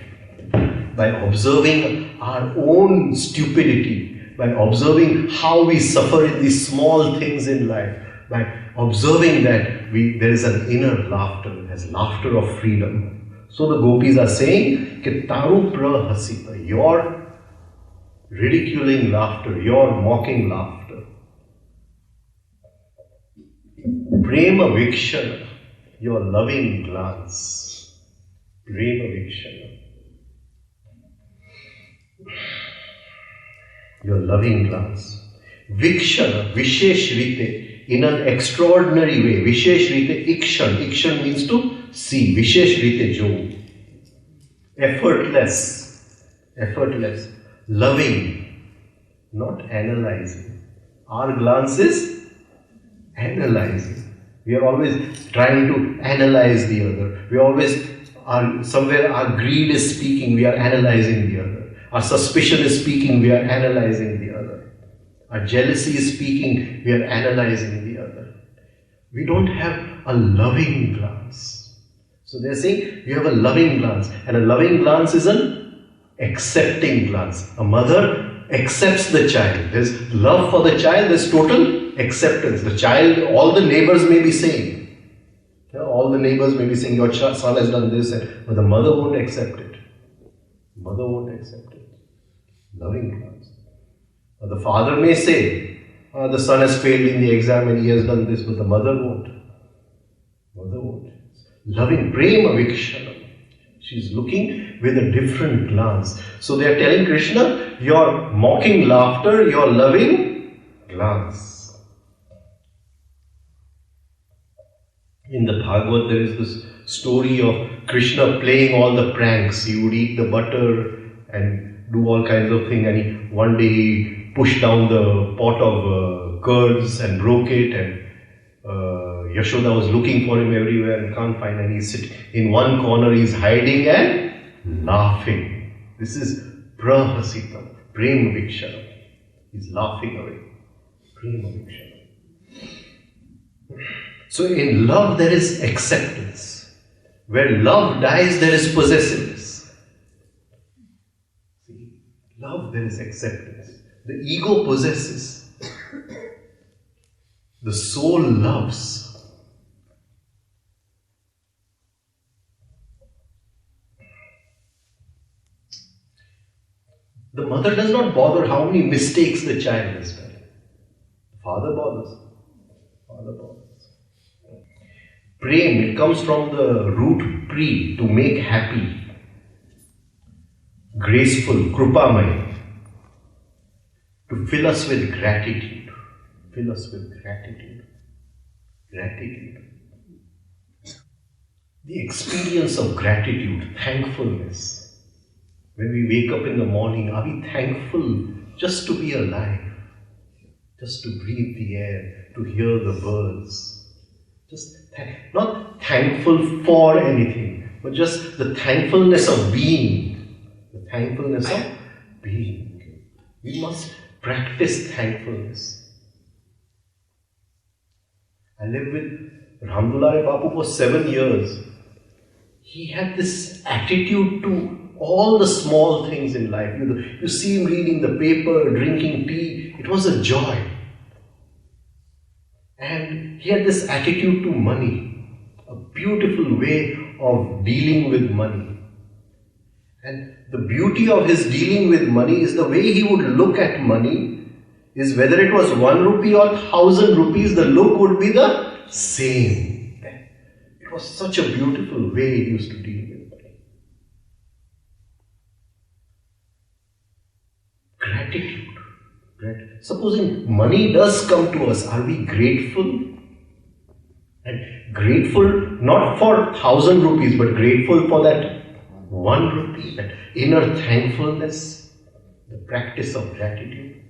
By observing our own stupidity, by observing how we suffer in these small things in life, by observing that there is an inner laughter, there's laughter of freedom. So the gopis are saying, Ki taru prahasita, your ridiculing laughter, your mocking laughter. Prema vikshana, your loving glance. Prema vikshana. Your loving glance. Vikshana, Vishesh Rite, in an extraordinary way. Vishesh Rite, Ikshan. Ikshan means to see. Vishesh Rite, Jo. Effortless. Effortless. Loving. Not analyzing. Our glance is analyzing. We are always trying to analyze the other. We always are, somewhere our greed is speaking, we are analyzing the other. Our suspicion is speaking, we are analyzing the other. Our jealousy is speaking, we are analyzing the other. We don't have a loving glance. So they are saying, you have a loving glance. And a loving glance is an accepting glance. A mother accepts the child. There's love for the child, there's total acceptance. The child, all the neighbors may be saying, all the neighbors may be saying, your son has done this, but the mother won't accept it. Mother won't accept it. Loving glance. Or the father may say, the son has failed in the exam and he has done this, but the mother won't. Mother won't. Loving, prema vikshana. She's looking with a different glance. So they are telling Krishna, your mocking laughter, your loving glance. In the Bhagavad, there is this story of Krishna playing all the pranks. He would eat the butter and do all kinds of things, and one day he pushed down the pot of curds and broke it, and Yashoda was looking for him everywhere and can't find him. And he's sitting in one corner, he's hiding and laughing. This is prahasitam, prema vikshana. He's laughing away. Prema vikshana. So in love there is acceptance. Where love dies, there is possessiveness. See, love there is acceptance. The ego possesses. The soul loves. The mother does not bother how many mistakes the child has done. The father bothers. Father bothers. Prem, it comes from the root pri, to make happy. Graceful, krupamay. To fill us with gratitude. Fill us with gratitude. Gratitude. The experience of gratitude, thankfulness. When we wake up in the morning, are we thankful just to be alive? Just to breathe the air, to hear the birds. Just not thankful for anything, but just the thankfulness of being. The thankfulness of being. We must practice thankfulness. I lived with Ramdulare Bapu for 7 years. He had this attitude to all the small things in life. You see him reading the paper, drinking tea. It was a joy. And he had this attitude to money. A beautiful way of dealing with money. And the beauty of his dealing with money is the way he would look at money is whether it was 1 rupee or 1,000 rupees, the look would be the same. It was such a beautiful way he used to deal with money. Gratitude. Supposing money does come to us, are we grateful? And grateful not for 1,000 rupees, but grateful for that 1 rupee, that inner thankfulness, the practice of gratitude.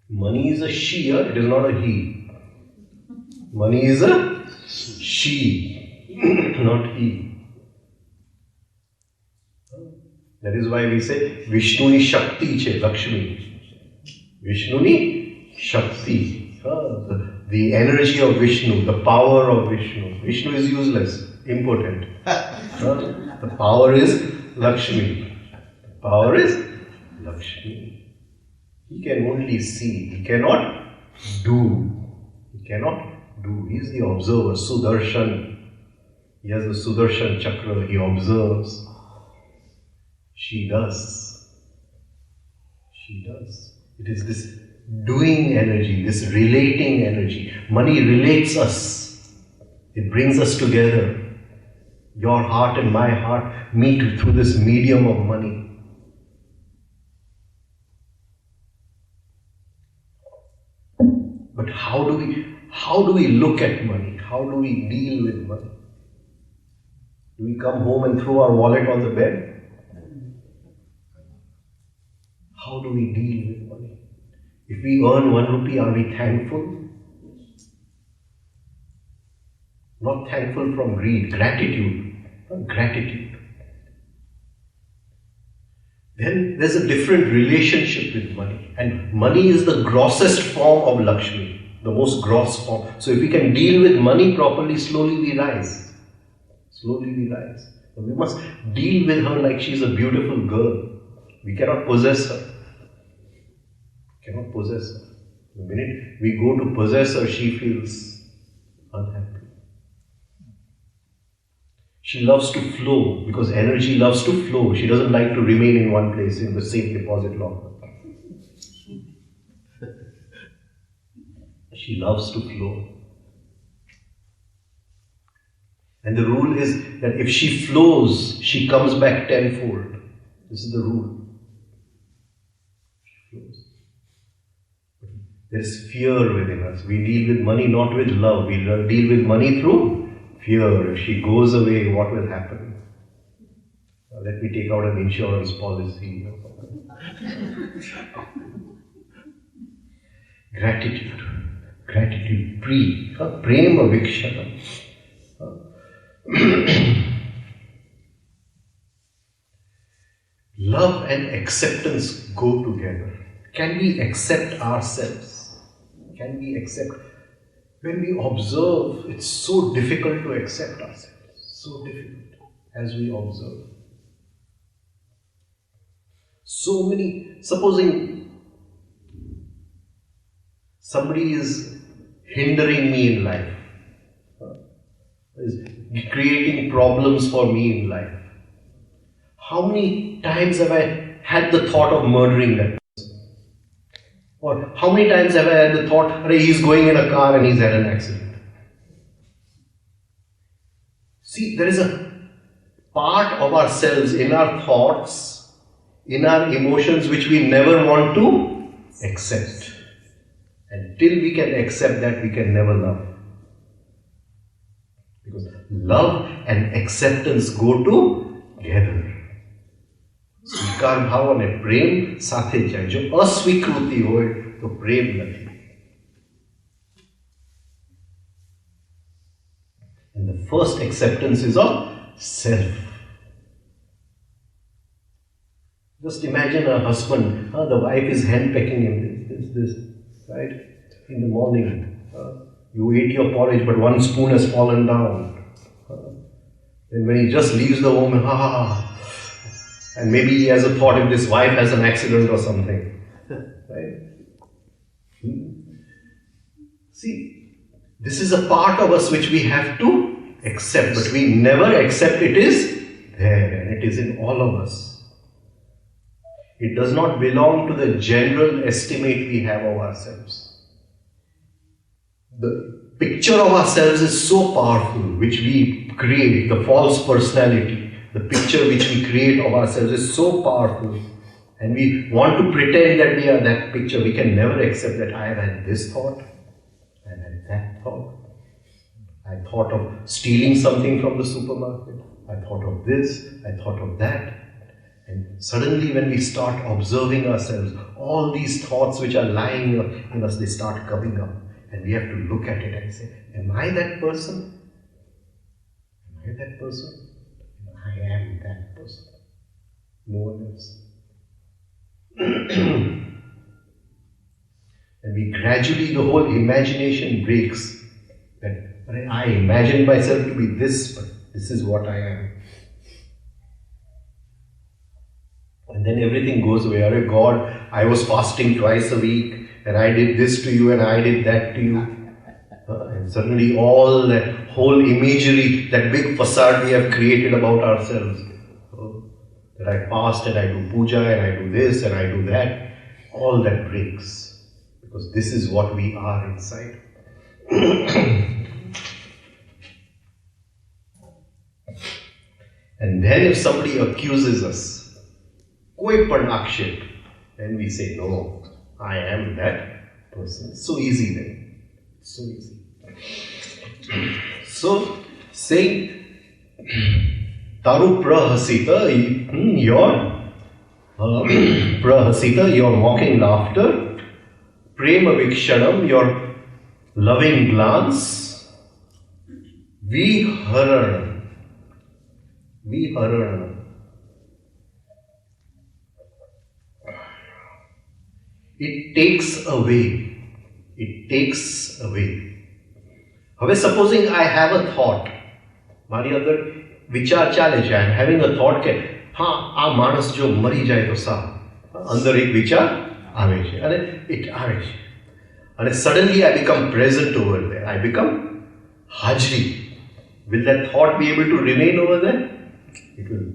Money is a she, it is not a he. Money is a she, not he. That is why we say Vishnuni Shakti che, Lakshmi. Vishnuni Shakti. The energy of Vishnu, the power of Vishnu. Vishnu is useless, impotent. The power is Lakshmi. The power is Lakshmi. He can only see, he cannot do. He cannot do. He is the observer, Sudarshan. He has the Sudarshan chakra, he observes. She does. She does. It is this doing energy, this relating energy. Money relates us. It brings us together. Your heart and my heart meet through this medium of money. But how do we look at money? How do we deal with money? Do we come home and throw our wallet on the bed? How do we deal with money? If we earn 1 rupee, are we thankful? Not thankful from greed, gratitude. Gratitude. Then there's a different relationship with money. And money is the grossest form of Lakshmi, the most gross form. So if we can deal with money properly, slowly we rise. Slowly we rise. So we must deal with her like she's a beautiful girl. We cannot possess her. Cannot possess her. The minute we go to possess her, she feels unhappy. She loves to flow because energy loves to flow. She doesn't like to remain in one place in the safe deposit locker. She loves to flow. And the rule is that if she flows, she comes back tenfold. This is the rule. She flows. There is fear within us. We deal with money not with love. We deal with money through fear. If she goes away, what will happen? Let me take out an insurance policy. Gratitude. Gratitude. Prema vikshana. Love and acceptance go together. Can we accept ourselves? Can we accept? When we observe, it's so difficult to accept ourselves. So difficult as we observe. So many, supposing somebody is hindering me in life, is creating problems for me in life. How many times have I had the thought of murdering that person? Or how many times have I had the thought, he's going in a car and he's had an accident? See, there is a part of ourselves in our thoughts, in our emotions, which we never want to accept. And till we can accept that, we can never love. Because love and acceptance go together. स्वीकार भाव અને પ્રેમ સાથે જાય. જો અસ્વીકૃતિ હોય તો પ્રેમ નથી. And the first acceptance is of self. Just imagine a husband, the wife is handpecking him, this, right? In the morning, you ate your porridge, but one spoon has fallen down. And when he just leaves the home, and maybe he has a thought if this wife has an accident or something, right? See, this is a part of us which we have to accept, but we never accept it is there, and it is in all of us. It does not belong to the general estimate we have of ourselves. The picture of ourselves is so powerful, which we create, the false personality, The picture which we create of ourselves is so powerful. And we want to pretend that we are that picture. We can never accept that I have had this thought, I have had that thought. I thought of stealing something from the supermarket. I thought of this, I thought of that. And suddenly when we start observing ourselves, all these thoughts which are lying in us, they start coming up. And we have to look at it and say, am I that person? Am I that person? I am that person. No one else. And we gradually, the whole imagination breaks. That I imagine myself to be this, but this is what I am. And then everything goes away. Oh God, I was fasting twice a week, and I did this to you, and I did that to you. And suddenly all that whole imagery, that big facade we have created about ourselves, that I fast and I do puja and I do this and I do that, all that breaks. Because this is what we are inside. And then if somebody accuses us, koi pan akshep, then we say, no, I am that person. It's so easy then. It's so easy. So, saying Taru prahasita, your prahasita, your mocking laughter, prema vikshanam, your loving glance, viharanam. It takes away. It takes away. હવે supposing I have a thought, મારી અંદર વિચાર ચાલે છે, I am having a thought કે હા આ માણસ જો મરી જાય તો સારું, અંદર એક વિચાર આવે છે અને it આવે છે અને suddenly I become present over there, I become Hajri. Will that thought be able to remain over there? It will.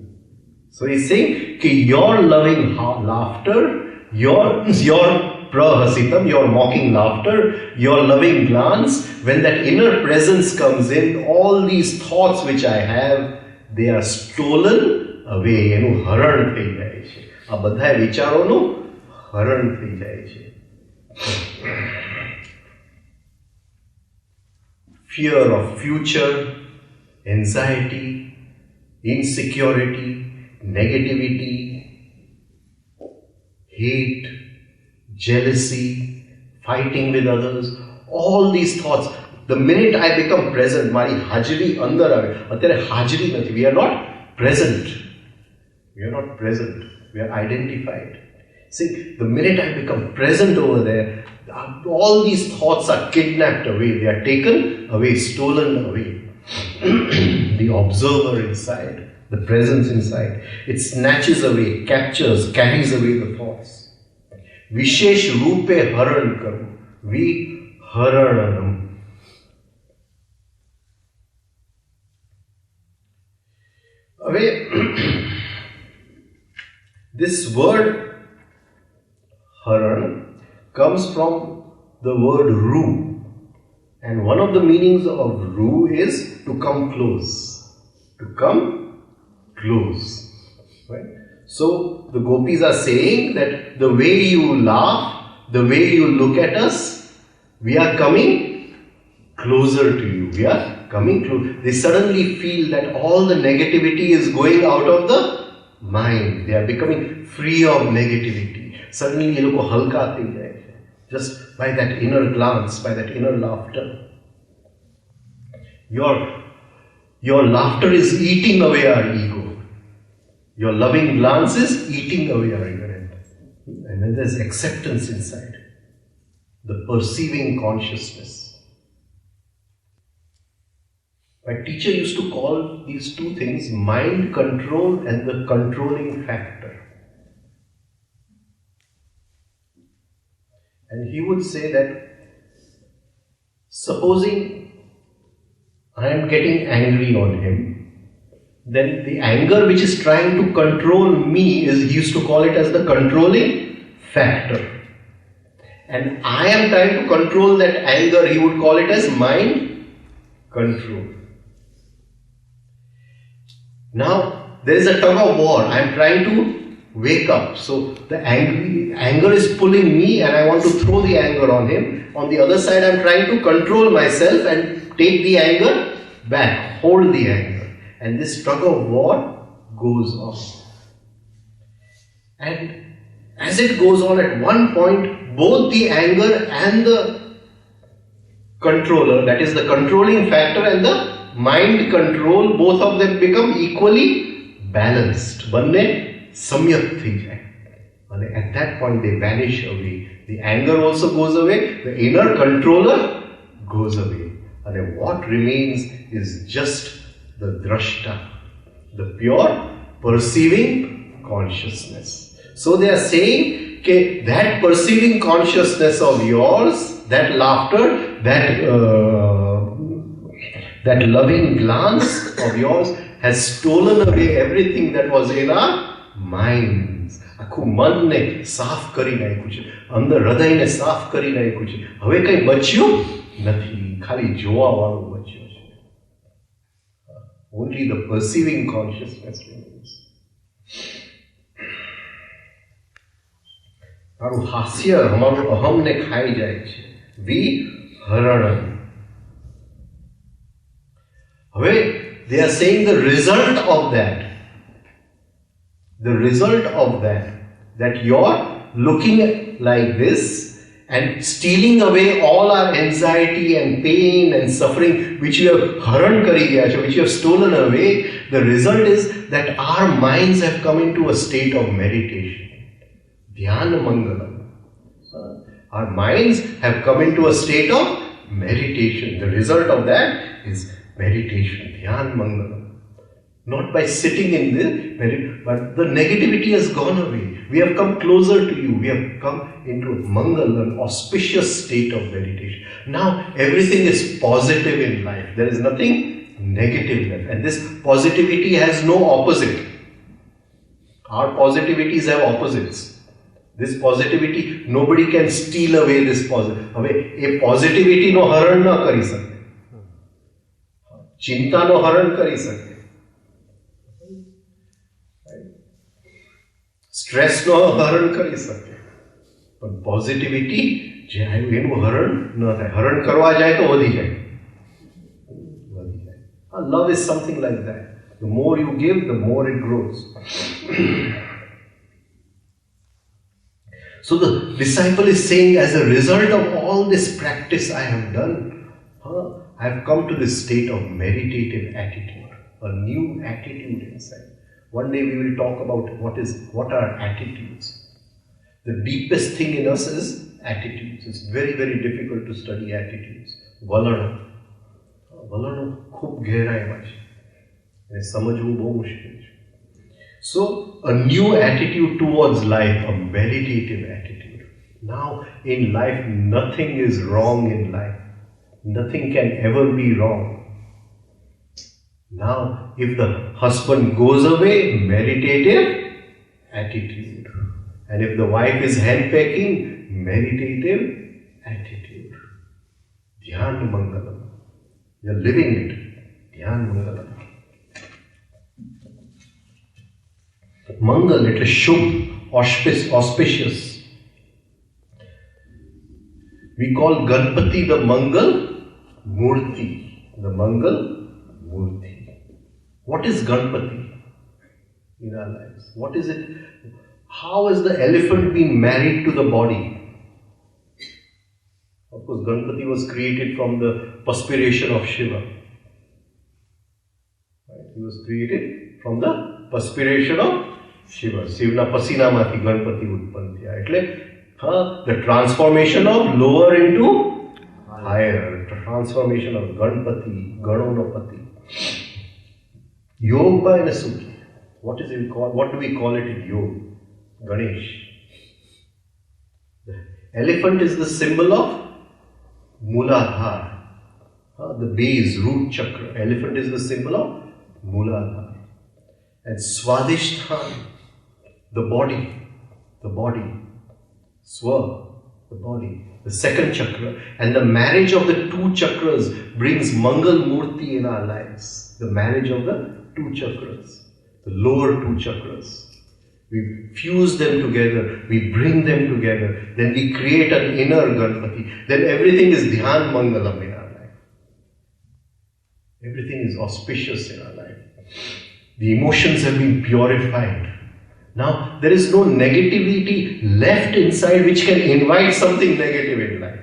So he's saying कि your loving laughter, your prahasitam, your mocking laughter, your loving glance, when that inner presence comes in, all these thoughts which I have, they are stolen away. એનું હરણ થઈ જાય છે. આ બધા વિચારોનું હરણ થઈ જાય છે. Fear of future, anxiety, insecurity, negativity, hate, jealousy, fighting with others, all these thoughts, the minute I become present, mari hajri andar aave. Atyare hajri nathi, we are not present. We are not present. We are identified. See, the minute I become present over there, all these thoughts are kidnapped away, they are taken away, stolen away. The observer inside, the presence inside, it snatches away, captures, carries away the thoughts. Vishesh rupe haran karu, viharanam. This word haran comes from the word ru, and one of the meanings of ru is to come close. To come close. Right? So the gopis are saying that the way you laugh, the way you look at us, we are coming closer to you. We are coming close. They suddenly feel that all the negativity is going out of the mind. They are becoming free of negativity. Suddenly ye loko halka thai jaye, just by that inner glance, by that inner laughter. Your laughter is eating away our ego. Your loving glance is eating away our ignorance. And then there's acceptance inside, the perceiving consciousness. My teacher used to call these two things mind control and the controlling factor. And he would say that, supposing I am getting angry on him, then the anger which is trying to control me is, he used to call it as the controlling factor. And I am trying to control that anger, he would call it as mind control. Now, there is a tug of war. I am trying to wake up. So the anger is pulling me and I want to throw the anger on him. On the other side, I am trying to control myself and take the anger back, hold the anger. And this tug of war goes on. And as it goes on, at one point, both the anger and the controller, that is the controlling factor and the mind control, both of them become equally balanced. Banne samyak thi jai. And at that point they vanish away. The anger also goes away, the inner controller goes away. And what remains is just the drashta, the pure perceiving consciousness. So they are saying that perceiving consciousness of yours, that laughter, that loving glance of yours has stolen away everything that was in our minds. આખું મનને સાફ કરી નાખ્યું છે, અંદર હૃદયને સાફ કરી નાખ્યું છે. હવે કંઈ બચ્યું નથી, ખાલી જોવાવાળું બચ્યું છે. Only the perceiving consciousness remains. મારું હાસ્ય અમારું અહમને ખાઈ જાય છે. વિહરણ. હવે they are saying the result of that you're looking like this and stealing away all our anxiety and pain and suffering which you have haran kari gaya cha, which you have stolen away. The result is that our minds have come into a state of meditation. Dhyana Mangalam. Our minds have come into a state of meditation. The result of that is meditation, Dhyan Mangalam. Not by sitting in this, but the negativity has gone away. We have come closer to you. We have come into a Mangal, an auspicious state of meditation. Now everything is positive in life. There is nothing negative left. And this positivity has no opposite. Our positivities have opposites. This positivity, nobody can steal away this positive. A positivity no haran na kari sakte. Chinta no haran kari sakte. Stress no haran kari sakte. But positivity, je enu haran na થાય. haran કરવા જાય તો વધી જાય. Love is something like that. The more you give, the more it grows. So the disciple is saying, as a result of all this practice I have done, I have come to this state of meditative attitude, a new attitude inside. One day we will talk about what are attitudes. The deepest thing in us is attitudes. It's very, very difficult to study attitudes. Valana ખૂબ ગહેરાઈમાં છે. એને સમજવું બહુ મુશ્કેલ છે. So, a new attitude towards life, a meditative attitude. Now, in life, nothing is wrong in life. Nothing can ever be wrong. Now, if the husband goes away, meditative attitude. And if the wife is handpacking, meditative attitude. Dhyan Mangalam. You're living it. Dhyan Mangalam. Mangal, it is Shubh, auspicious. We call Ganpati the Mangal Murti. The Mangal Murti. What is Ganpati in our lives? What is it? How has the elephant been married to the body? Of course, Ganpati was created from the perspiration of Shiva. He was created from the perspiration of Shiva. Shivna pasinamathi Ganpati utpann thaya. એટલે the transformation of lower into higher. Transformation of Ganpati, Ganonopati. Yoga in a suki. What do we call it in yoga? Ganesh. The elephant is the symbol of Mooladhara. The base, root chakra. Elephant is the symbol of Mooladhara. And Swadhisthana, the body, Swa, the body, the second chakra. And the marriage of the two chakras brings Mangal Murti in our lives. The marriage of the two chakras. the lower two chakras. We fuse them together, we bring them together, then we create an inner Ganpati. Then everything is Dhyan Mangalam in our life. Everything is auspicious in our life. The emotions have been purified. Now, there is no negativity left inside which can invite something negative in life.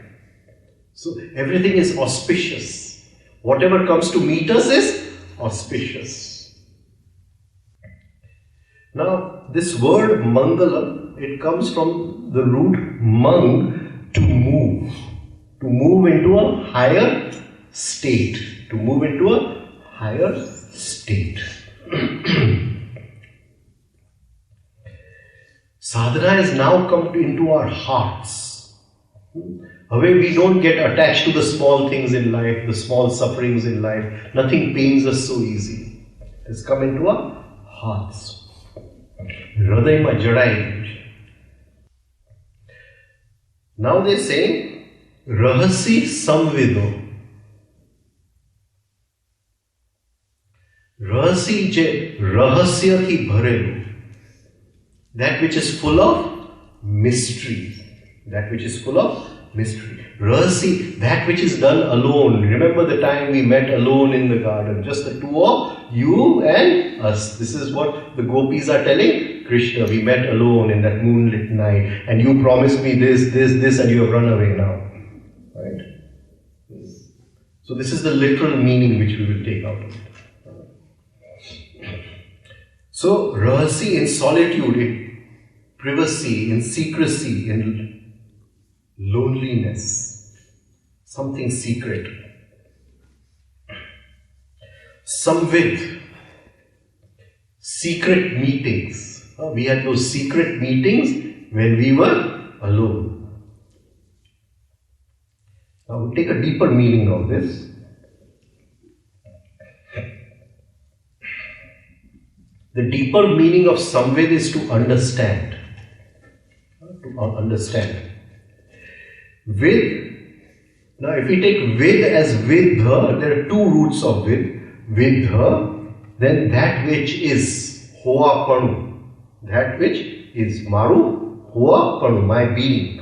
So, everything is auspicious. Whatever comes to meet us is auspicious. Now, this word Mangalam, it comes from the root Mang, to move into a higher state, to move into a higher state. Sadhana has now come into our hearts. We don't get attached to the small things in life, the small sufferings in life. Nothing pains us so easy. It's come into our hearts. Hridayma jadai. Now they say, Rahasi samvido. Rahasi je rahasya thi bharelu. That which is full of mystery. That which is full of mystery. Rahasi, that which is done alone. Remember the time we met alone in the garden. Just the two of you and us. This is what the gopis are telling Krishna. We met alone in that moonlit night. And you promised me this, and you have run away now. Right? So this is the literal meaning which we will take out of it. So, Rahasi in solitude, in privacy, in secrecy, in loneliness, something secret. Samvid, secret meetings. We had those secret meetings when we were alone. Now, we'll take a deeper meaning of this. The deeper meaning of Samvid is to understand. To understand. With, now if we take Vid as Vidha, there are two roots of Vid. Vidha, then that which is Hoa Panu. That which is Maru Hoa Panu, my being.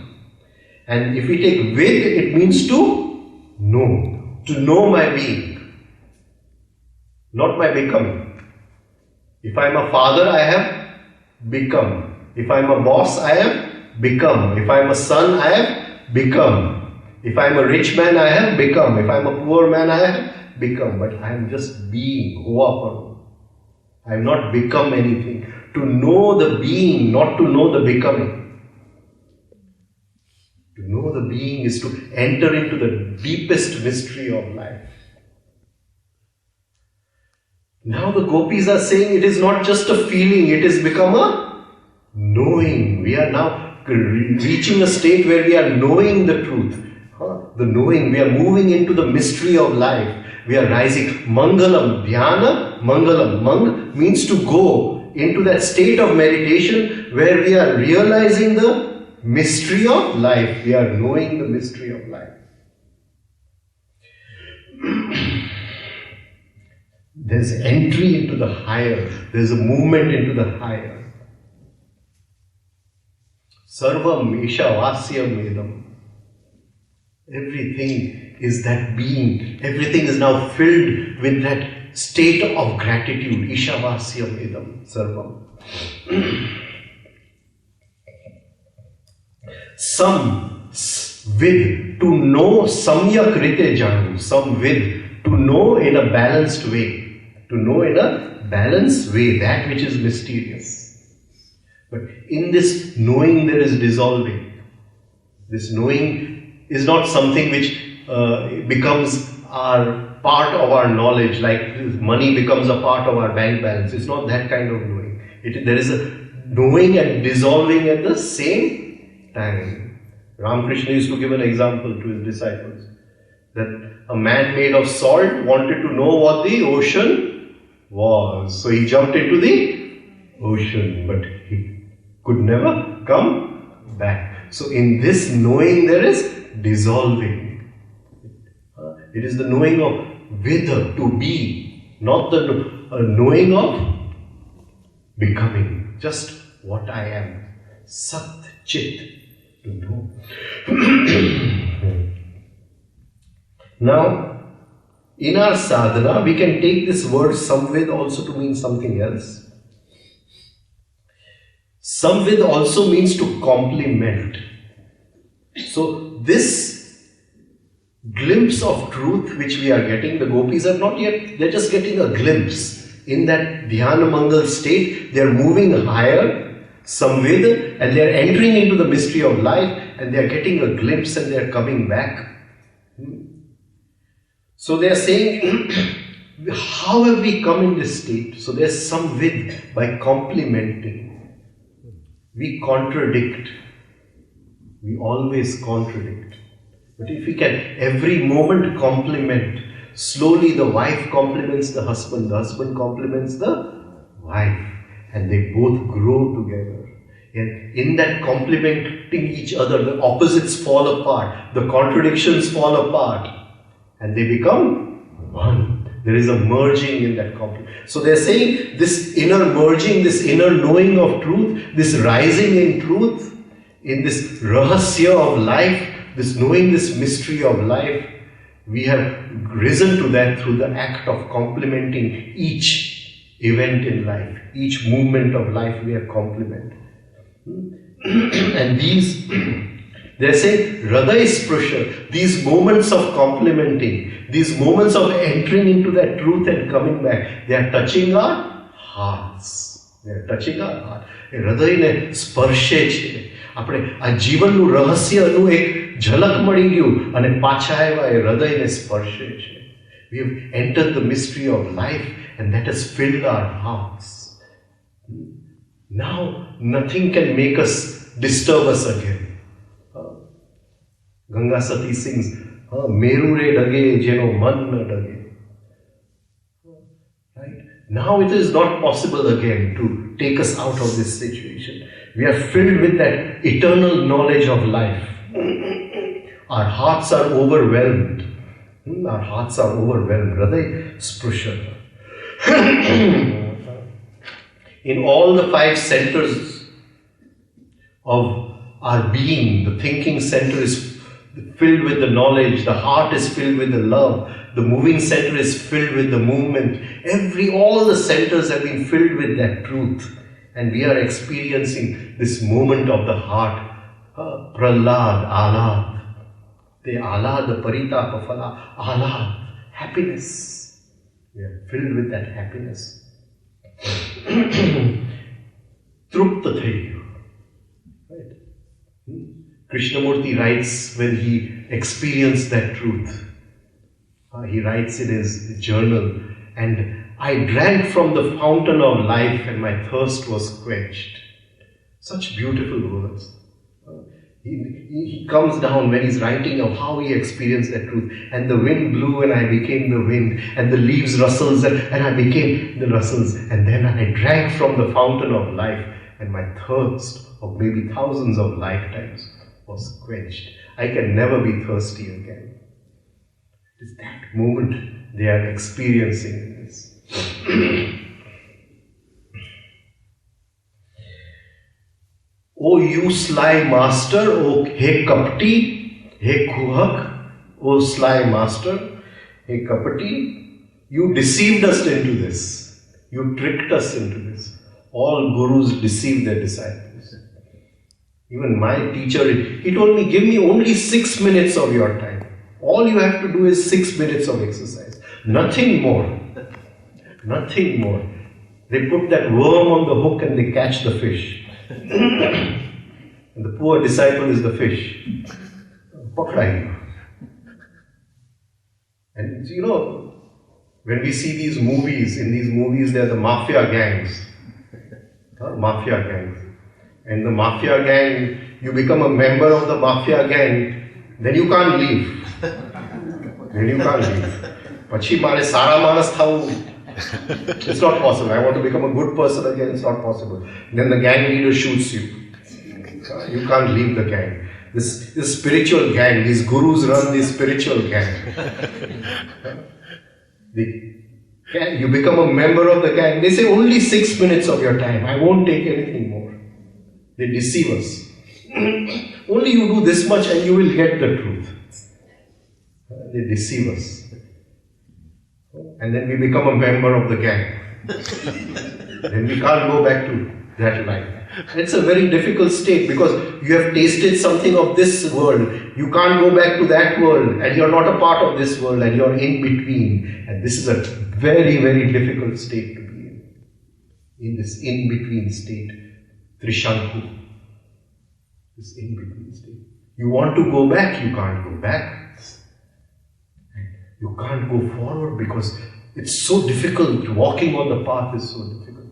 And if we take Vid, it means to know my being, not my becoming. If I am a father, I have become. If I am a boss, I have become. If I am a son, I have become. If I am a rich man, I have become. If I am a poor man, I have become. But I am just being. I have not become anything. To know the being, not to know the becoming. To know the being is to enter into the deepest mystery of life. Now the gopis are saying it is not just a feeling, it has become a knowing. We are now reaching a state where we are knowing the truth. The knowing, we are moving into the mystery of life. We are rising. Mangalam, dhyana, mangalam. Mang means to go into that state of meditation where we are realizing the mystery of life. We are knowing the mystery of life. There's entry into the higher. There's a movement into the higher. Sarvam Isha Vasyam Vedam. Everything is that being. Everything is now filled with that state of gratitude. Isha Vasyam Vedam. Sarvam. Some with, to know samyak rite janu. Some with, to know in a balanced way. To know in a balanced way that which is mysterious. But in this knowing there is dissolving. This knowing is not something which becomes our part of our knowledge, like money becomes a part of our bank balance. It's not that kind of knowing. There is a knowing and dissolving at the same time. Ramakrishna used to give an example to his disciples that a man made of salt wanted to know what the ocean was. So he jumped into the ocean, but he could never come back. So in this knowing there is dissolving. It is the knowing of Vidha, to be, not the knowing of becoming just what I am. Sat Chit, to know. Now, in our sadhana, we can take this word samvid also to mean something else. Samvid also means to complement. So, this glimpse of truth which we are getting, the gopis are not yet, they're just getting a glimpse. In that dhyana mangal state, they're moving higher, samvid, and they're entering into the mystery of life, and they're getting a glimpse and they're coming back. So they're saying, how have we come in this state? So there's samvid by complementing. We contradict. We always contradict. But if we can every moment complement, slowly the wife complements the husband complements the wife, and they both grow together. And in that complementing each other, the opposites fall apart, the contradictions fall apart, and they become one. There is a merging in that complement. So they're saying this inner merging, this inner knowing of truth, this rising in truth, in this rahasya of life, this knowing this mystery of life, we have risen to that through the act of complementing each event in life, each movement of life we have complemented. And these, they're saying, Hriday Sprusha, these moments of complementing, these moments of entering into that truth and coming back, they are touching our hearts. They are touching our heart. Hridayne સ્પર્શે છે. આપણે આ જીવનનું રહસ્યનું એક ઝલક મળી ગયું અને પાછા આવ્યા એ હૃદયને સ્પર્શે છે. We have entered the mystery of life and that has filled our hearts. Now nothing can make us disturb us again. Ganga Sati sings, Meru re dage jeno man na dage. Right? Now it is not possible again to take us out of this situation. We are filled with that eternal knowledge of life. Our hearts are overwhelmed. Our hearts are overwhelmed. Hriday Sprusha. In all the 5 centers of our being, the thinking center is filled with the knowledge, the heart is filled with the love, the moving center is filled with the movement. All the centers have been filled with that truth. And we are experiencing this moment of the heart. Prahlad, Alad. The Alad, the Paritapa Phala, Alad, happiness. We are filled with that happiness. Trupta Thaiya. Right? Krishnamurti writes when he experienced that truth. He writes in his journal, and I drank from the fountain of life and my thirst was quenched. Such beautiful words. He comes down when he's writing of how he experienced that truth. And the wind blew and I became the wind. And the leaves rustled and I became the rustles. And then I drank from the fountain of life and my thirst of maybe thousands of lifetimes was quenched. I can never be thirsty again. It is that moment they are experiencing this. O you sly master, O he kapti, he kuhak, O sly master, he kapati, you deceived us into this. You tricked us into this. All gurus deceive their disciples. Even my teacher, he told me, give me only 6 minutes of your time. All you have to do is 6 minutes of exercise. Nothing more. Nothing more. They put that worm on the hook and they catch the fish. And the poor disciple is the fish. Pakrai. And you know, when we see these movies, in these movies they are the mafia gangs. Mafia gangs. And the mafia gang, you become a member of the mafia gang, then you can't leave. Then you can't leave. Pachi mare sara manas thavu. It's not possible. I want to become a good person again. It's not possible. Then the gang leader shoots you. You can't leave the gang. This spiritual gang. These gurus run this spiritual gang. You become a member of the gang. They say only 6 minutes of your time. I won't take anything more. They deceive us. Only you do this much and you will get the truth. They deceive us. And then we become a member of the gang. Then we can't go back to that life. It's a very difficult state because you have tasted something of this world. You can't go back to that world and you're not a part of this world and you're in between. And this is a very, very difficult state to be in. In this in-between state. Trishanku. This in-between state. You want to go back, you can't go back. You can't go forward because it's so difficult. Walking on the path is so difficult.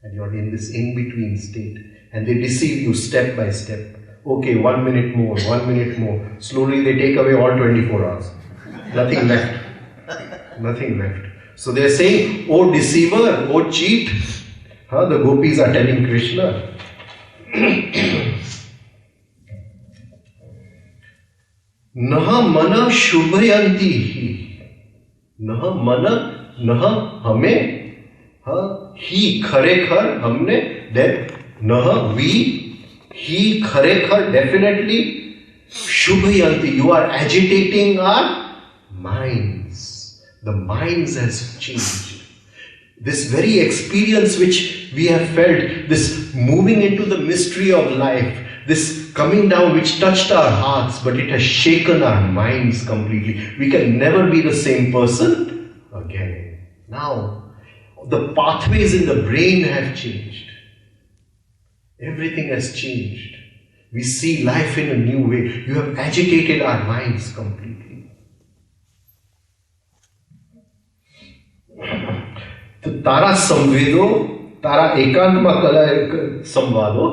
And you're in this in-between state. And they deceive you step by step. Okay, 1 minute more, 1 minute more. Slowly they take away all 24 hours. Nothing left. Nothing left. So they're saying, oh deceiver, oh cheat. The gopis are telling Krishna. Naha mana shubhayanti hi. Naha mana, naha hame. He kharekhar, humne, that naha, we, he kharekhar, definitely, shubhayanti, you are agitating our minds. The minds has changed. This very experience which we have felt, this moving into the mystery of life, this coming down which touched our hearts, but it has shaken our minds completely. We can never be the same person again. Now, the pathways in the brain have changed. Everything has changed. We see life in a new way. You have agitated our minds completely. तो तारा संवेदो, तारा एकांतमा कला संवादो,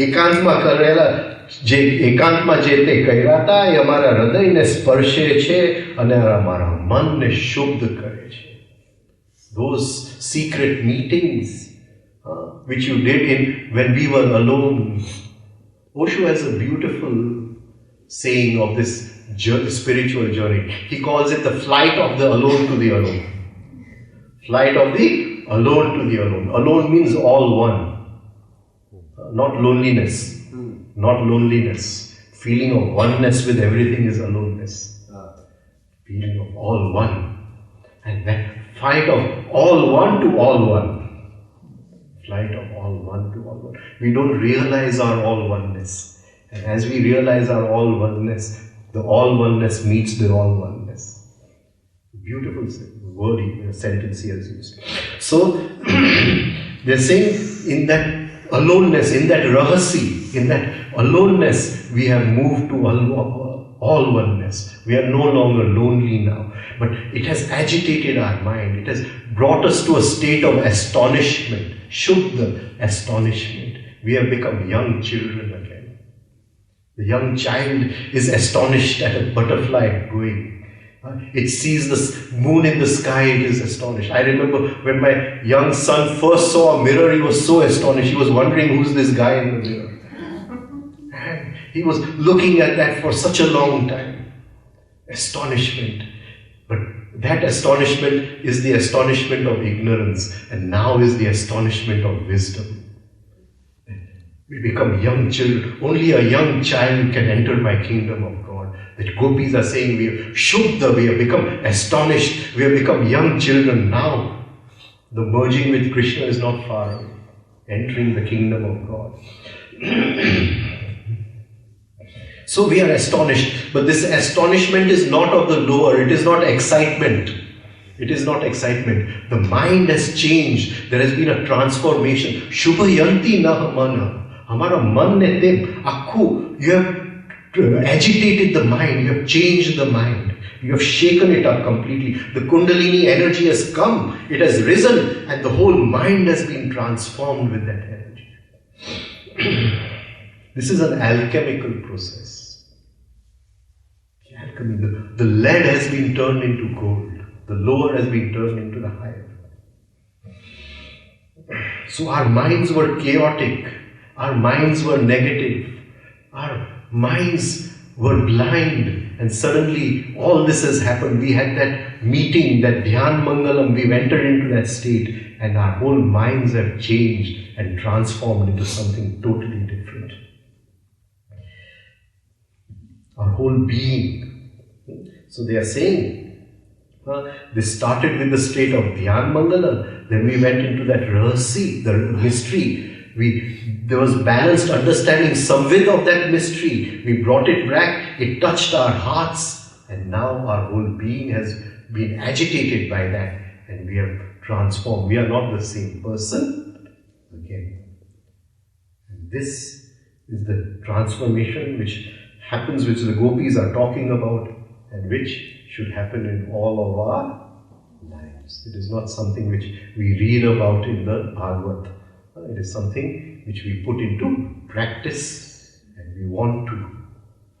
एकांतमा करेला જે એકાંતમાં જે તે કર્યા હતા એ અમારા હૃદયને સ્પર્શે છે અને અમારા મનને શુદ્ધ કરે છે. Those secret meetings which you did when we were alone. Osho has a beautiful saying of this spiritual journey. He calls it the flight of the alone to the alone. Flight of the alone to the alone. Alone means all one. Not loneliness. Not loneliness. Feeling of oneness with everything is aloneness. Feeling of all one. And that flight of all one to all one. Flight of all one to all one. We don't realize our all oneness. And as we realize our all oneness, the all oneness meets the all oneness. Beautiful word, sentence he has used. So, they're saying in that aloneness, in that rahasi, in that aloneness, we have moved to all oneness. We are no longer lonely now. But it has agitated our mind. It has brought us to a state of astonishment. Shuddha astonishment. We have become young children again. The young child is astonished at a butterfly going. It sees the moon in the sky, it is astonished. I remember when my young son first saw a mirror, he was so astonished. He was wondering who's this guy in the mirror. And he was looking at that for such a long time. Astonishment. But that astonishment is the astonishment of ignorance, and now is the astonishment of wisdom. We become young children. Only a young child can enter my kingdom of God. That gopis are saying we are shuddha, we have become astonished, we have become young children now. The merging with Krishna is not far away. Entering the kingdom of God. So we are astonished, but this astonishment is not of the lower, it is not excitement. It is not excitement. The mind has changed. There has been a transformation. Shubhayanti naha mana. Hamara man ne te akhu. You have agitated the mind. You have changed the mind. You have shaken it up completely. The Kundalini energy has come. It has risen, and the whole mind has been transformed with that energy. This is an alchemical process. Alchemy. The lead has been turned into gold. The lower has been turned into the higher. So our minds were chaotic. Our minds were negative. Our minds were blind. and suddenly all this has happened. We had that meeting, that Dhyan Mangalam, we've entered into that state, and our whole minds have changed and transformed into something totally different. Our whole being. So they are saying, this started with the state of Dhyan Mangalam, then we went into that Rahasi, the mystery. There was balanced understanding, samvid of that mystery. We brought it back, it touched our hearts, and now our whole being has been agitated by that, and we have transformed. We are not the same person again. And this is the transformation which happens, which the gopis are talking about, and which should happen in all of our lives. It is not something which we read about in the Bhagavad. It is something which we put into practice, and we want to.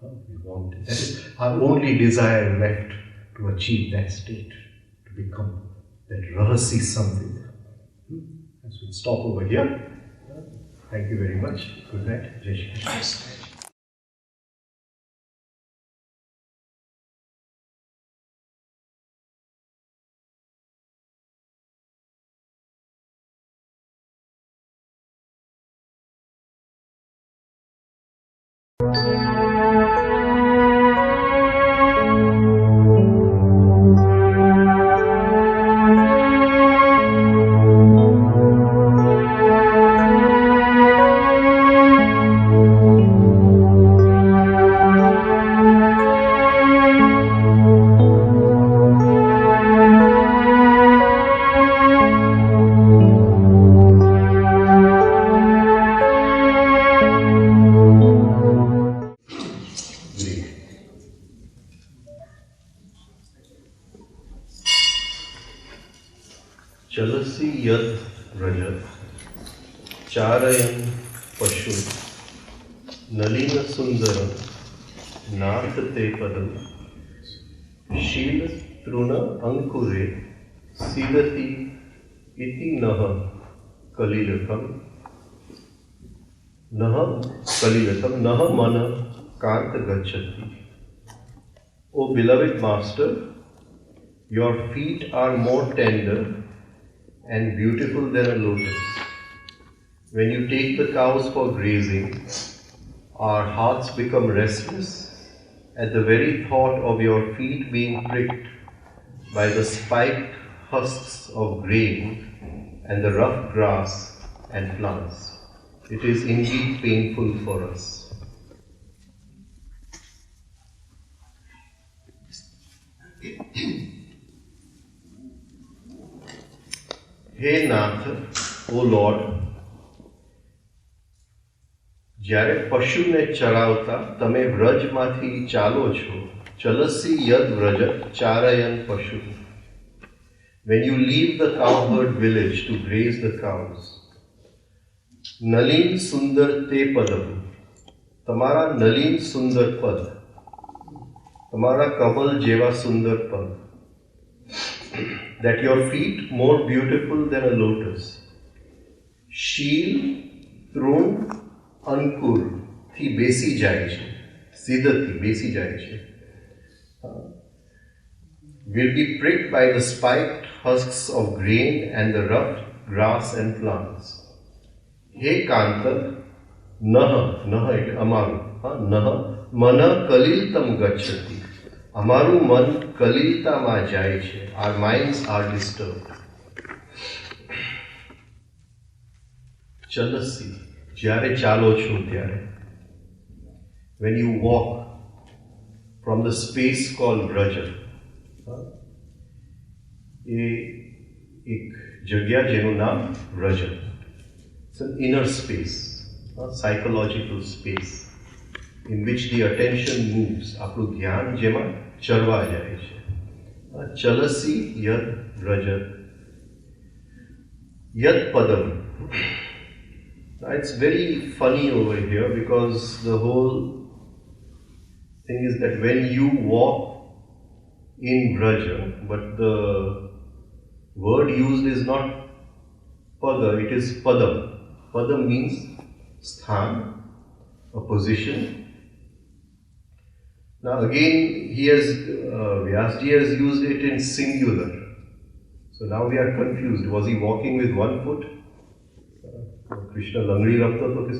That is our only desire left, to achieve that state, to become that Rahasi something. So we'll stop over here. Thank you very much. Good night. Jai Shri Krishna. चलसि यत् व्रज चारयन् पशु नलिन सुंदर नाथ ते पदम शील तृण अंकुरे सीदति इति नः कलिलकम नः मन कांत गच्छति. O beloved Master, your feet are more tender and beautiful than a lotus. When you take the cows for grazing, our hearts become restless at the very thought of your feet being pricked by the spiked husks of grain and the rough grass and plants. It is indeed painful for us. હે નાથ, ઓ lord, જ્યારે પશુને ચરાવતા તમે વ્રજમાંથી ચાલો છો, ચલસી યદ વ્રજ ચારયન પશુ. When you leave the cowherd village to graze the cows, Nalin સુંદર તે પદમ, તમારા નલિન સુંદર પદ, તમારા કમલ જેવા સુંદર પદ. That your feet more beautiful than a lotus. Sheel, Trun, Ankur, thi besi જાય છે, સિદ્ધથી બેસી જાય છે. Will be pricked by the spiked husks of grain and the rough grass and plants. He Kanta, Nah it Amaru, Nah, Mana Kaliltam Gachati. અમારું મન કલિલતામાં જાય છે. Our minds are disturbed. ચલસી, જ્યારે ચાલો છો ત્યારે. When you walk from the space called Vraja, એક જગ્યા જેનું નામ Vraja. It's an inner space, a psychological space in which the attention moves. આપણું ધ્યાન જેમાં ચરવા જાય છે. ચલસી યદ વ્રજ યદ પદમ. It's very funny over here because the whole thing is that when you walk in Vraja, but the word used is not pada, it is padam. Padam means sthan, a position. Now again, Vyasji has used it in singular. So now we are confused. Was he walking with one foot? Krishna Langri Rapta to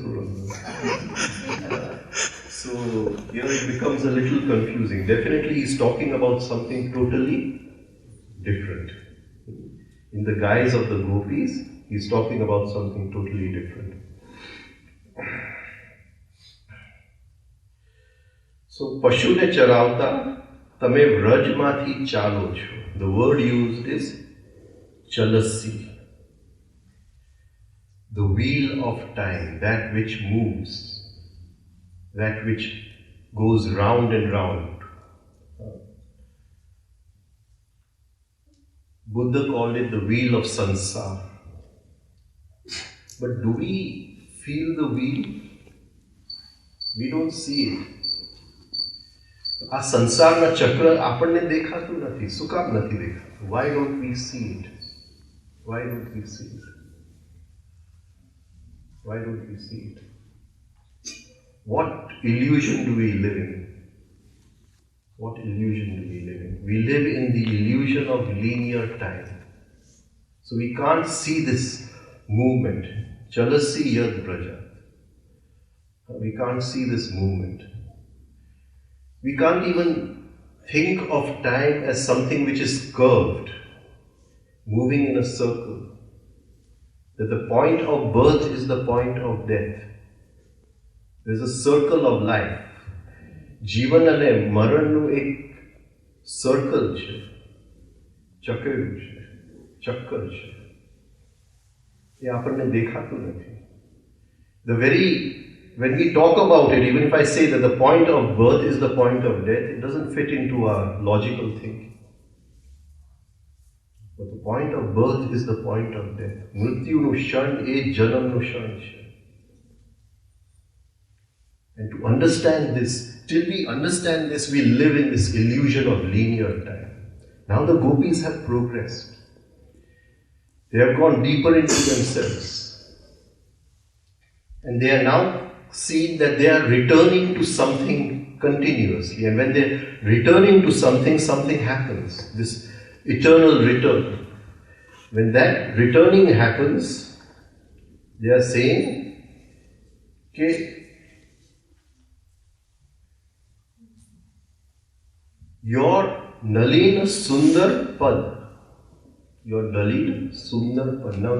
So here it becomes a little confusing. Definitely he's talking about something totally different. In the guise of the gopis, he's talking about something totally different. So Pashune Charauta Tame Vrajmathi Chalo Cho. The word used is Chalasi. The wheel of time, that which moves, that which goes round and round. Buddha called it the wheel of sansar. But do we feel the wheel? We don't see it. આ સંસારના ચક્ર આપણને દેખાતું નથી. શું કામ નથી દેખાતું? Why don't we see it? Why don't we see it? Why don't we see it? What illusion do we live in? What illusion do we live in? We live in the illusion of linear time. So we can't see this movement. Chalasi yad braja. We can't see this movement. We can't even think of time as something which is curved, moving in a circle. That the point of birth is the point of death. There's a circle of life. Jivan ane marannu ek circle છે, ચક્ર છે, ચક્કર છે. એ આપણને દેખાતું નથી. When we talk about it, even if I say that the point of birth is the point of death, it doesn't fit into our logical thinking. But the point of birth is the point of death. Mrityunu shan e janamnu shan છે. And to understand this, till we understand this, we live in this illusion of linear time. Now the gopis have progressed. They have gone deeper into themselves. And they are now seeing that they are returning to something continuously. And when they're returning to something, something happens. This eternal return. When that returning happens, they are saying, okay, your Nalina Sundar Pad. Your Nalina Sundar Pad. Now,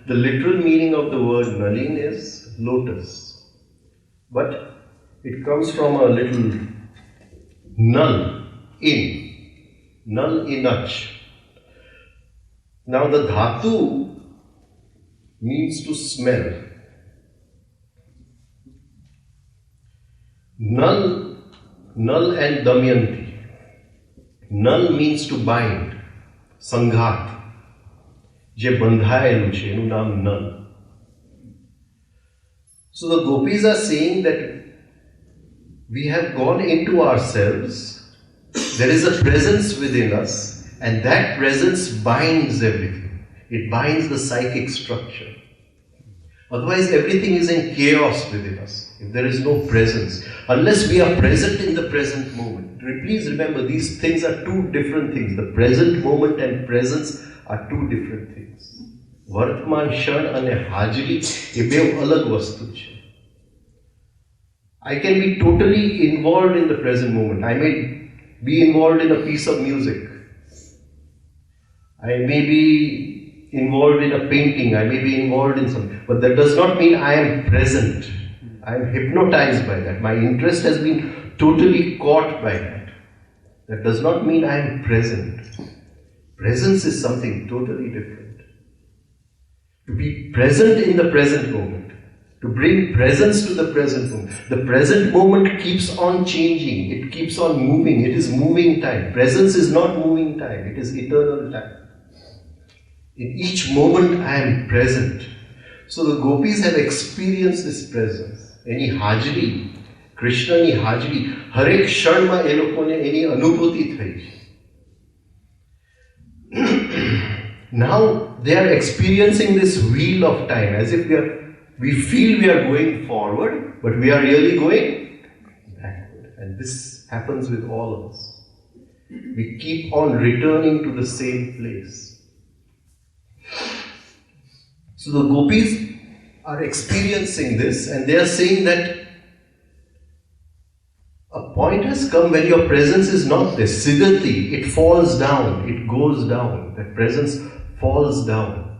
the literal meaning of the word Nalin is lotus. But it comes from a little null, null inach. Now the dhatu means to smell. Null and Damyanti. Null means to bind. Sanghat. Je bandhayelu છે એનું નામ null. So the gopis are saying that we have gone into ourselves, there is a presence within us, and that presence binds everything. It binds the psychic structure. Otherwise everything is in chaos within us, if there is no presence. Unless we are present in the present moment. Please remember, these things are two different things. The present moment and presence are two different things. વર્તમાન ક્ષણ અને હાજરી એ બે અલગ વસ્તુ છે. I can be totally involved in the present moment. I may be involved in a piece of music. I may be involved in a painting. I may be involved in something. But that does not mean I am present. I am hypnotized by that. My interest has been totally caught by that. That does not mean I am present. Presence is something totally different. To be present in the present moment. To bring presence to the present moment. The present moment keeps on changing. It keeps on moving. It is moving time. Presence is not moving time. It is eternal time. In each moment I am present. So the gopis have experienced this presence. Any hajri, Krishna ni hajri, harek kshanma e lokone eni anubhuti thai છે. Now they are experiencing this wheel of time as if we feel we are going forward, but we are really going backward. And this happens with all of us. We keep on returning to the same place. So the gopis are experiencing this, and they are saying that a point has come when your presence is not there. Siddhati, it falls down, it goes down. That presence falls down.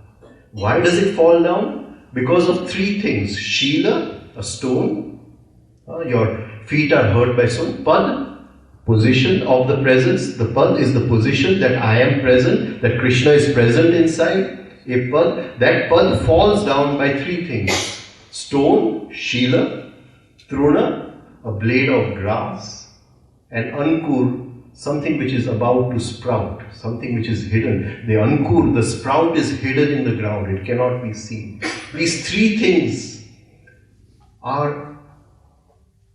Why does it fall down? Because of three things. Shila, a stone. Your feet are hurt by stone. Pad, position of the presence. The pad is the position that I am present, that Krishna is present inside. A pad, that pad falls down by three things. Stone, Shila, Truna, a blade of grass, and Ankur, something which is about to sprout, something which is hidden. The Ankur, the sprout is hidden in the ground, it cannot be seen. These three things are,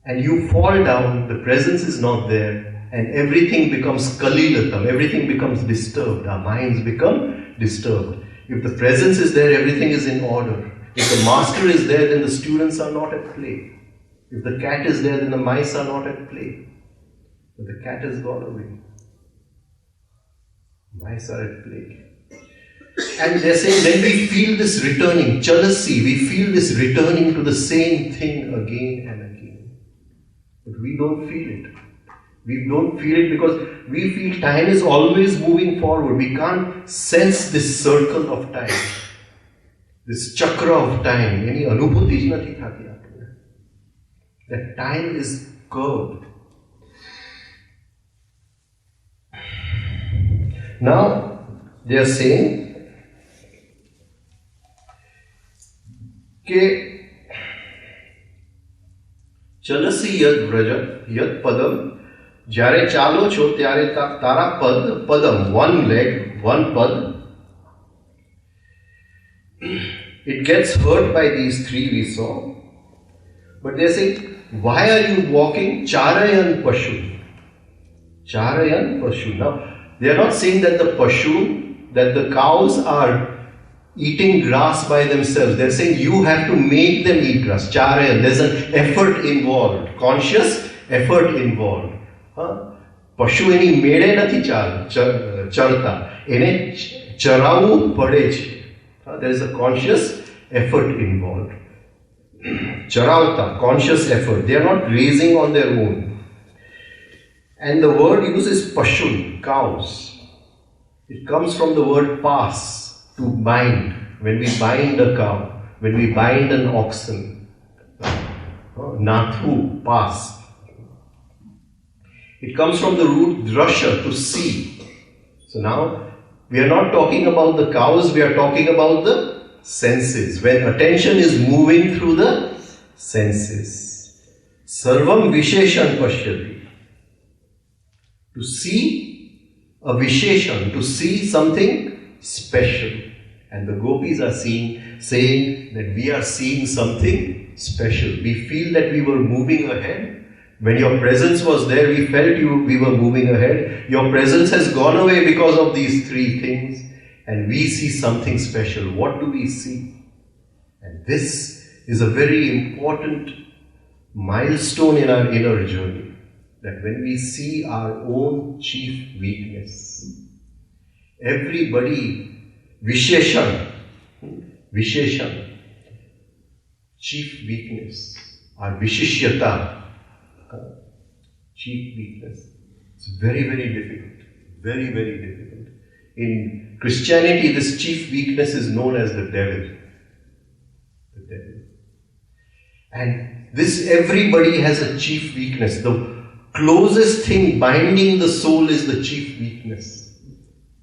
and you fall down, the presence is not there, and everything becomes kalilatam, everything becomes disturbed, our minds become disturbed. If the presence is there, everything is in order. If the master is there, then the students are not at play. If the cat is there, then the mice are not at play. But the cat has gone away. Mice are at play. And they're saying, when we feel this returning, jealousy, we feel this returning to the same thing again and again. But we don't feel it. We don't feel it because we feel time is always moving forward. We can't sense this circle of time. This chakra of time. Any anubhuti ji nathi thati aapne. That time is curved. Now, they are saying कि चलसी यद व्रज यद पदम જ્યારે ચાલો છો ત્યારે તારા પદમ, one leg, one pad, it gets hurt by these three we saw. But they say, why are you walking charayan pashu? Charayan pashu. Now, they are not saying that the pashu, that the cows are eating grass by themselves. They are saying you have to make them eat grass. Charayan, there's an effort involved, conscious effort involved. પશુ એની મેળે નથી ચરતા, એને ચરાવવું પડે છે. There is a conscious effort involved. Charavta, conscious effort. They are not grazing on their own. And the word used is pashun, cows. It comes from the word pas, to bind. When we bind a cow, when we bind an oxen. Nathu, pas. It comes from the root drasha, to see. So now, we are not talking about the cows, we are talking about the senses. When attention is moving through the senses. Sarvam Visheshan Pashyati. To see a Visheshan, to see something special. And the gopis are saying that we are seeing something special. We feel that we were moving ahead. When your presence was there, we felt we were moving ahead. Your presence has gone away because of these three things. And we see something special. What do we see? And this is a very important milestone in our inner journey. That when we see our own chief weakness, everybody, Visheshan, chief weakness, our Vishishyata, chief weakness. It's very, very difficult. Very, very difficult. In Christianity, this chief weakness is known as the devil. The devil. And this, everybody has a chief weakness. The closest thing binding the soul is the chief weakness.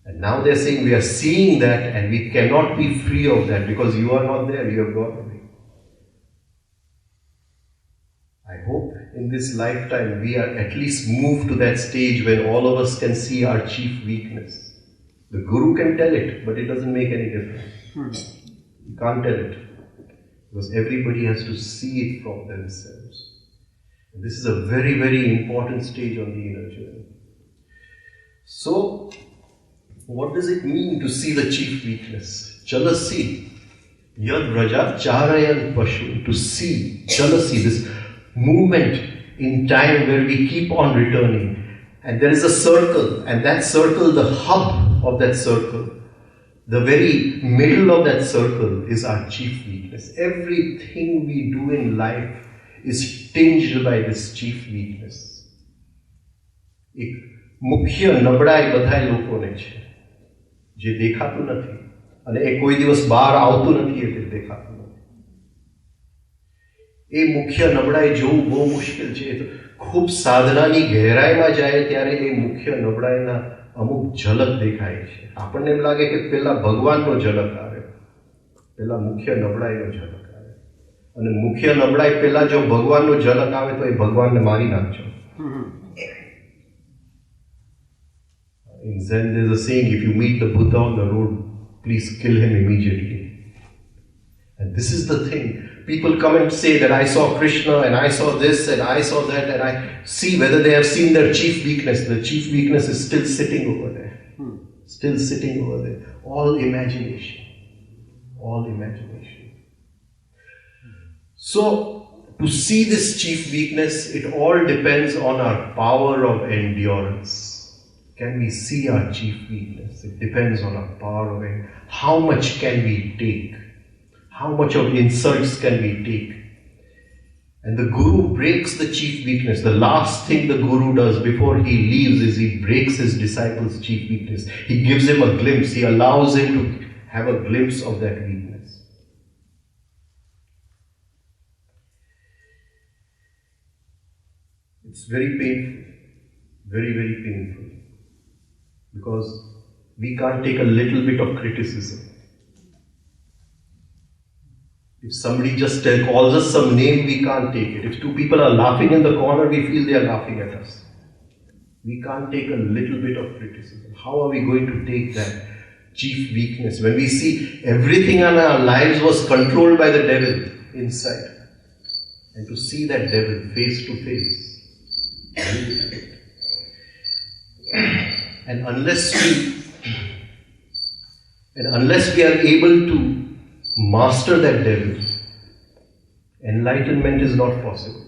And now they're saying we are seeing that and we cannot be free of that because you are not there, you have gone away. I hope in this lifetime we are at least moved to that stage when all of us can see our chief weakness. The Guru can tell it, but it doesn't make any difference. You can't tell it. Because everybody has to see it from themselves. And this is a very, very important stage on the inner journey. So, what does it mean to see the chief weakness? Jalasi. Yad Vraja Charayan Pashu. To see. Jalasi, this movement in time where we keep on returning. And there is a circle, and that circle, the hub of that circle, the very middle of that circle is our chief weakness. Everything we do in life is tinged by this chief weakness. એક મુખ્ય નબળાઈ બધાય લોકોને છે, જે દેખાતું નથી, અને એ કોઈ દિવસ બહાર આવતું નથી એટલે દેખાતું નથી. એ મુખ્ય નબળાઈ જોવું બહુ મુશ્કેલ છે. ખૂબ સાધનાની ગહેરાઈમાં જાય ત્યારે એ મુખ્ય નબળાઈના અમુક ઝલક દેખાય છે. આપણને એમ લાગે કે પહેલા ભગવાનનો ઝલક આવે, પહેલા મુખ્ય નબળાઈનો ઝલક આવે, અને મુખ્ય નબળાઈ પહેલા જો ભગવાનનો ઝલક આવે તો એ ભગવાનને મારી નાખજો. In Zen there's a saying, if you meet the Buddha on the road, please kill him immediately. And this is the thing. People come and say that I saw Krishna and I saw this and I saw that, and I see whether they have seen their chief weakness. The chief weakness is still sitting over there. Still sitting over there. All imagination. All imagination. So, to see this chief weakness, it all depends on our power of endurance. Can we see our chief weakness? It depends on our power of endurance. How much can we take? How much of insults can we take? And the Guru breaks the chief weakness. The last thing the Guru does before he leaves is he breaks his disciple's chief weakness. He gives him a glimpse. He allows him to have a glimpse of that weakness. It's very painful. Very, very painful. Because we can't take a little bit of criticism. If somebody just calls us some name, we can't take it. If two people are laughing in the corner, we feel they are laughing at us. We can't take a little bit of criticism. How are we going to take that chief weakness when we see everything in our lives was controlled by the devil inside? And to see that devil face to face. And unless we are able to master that devil, enlightenment is not possible.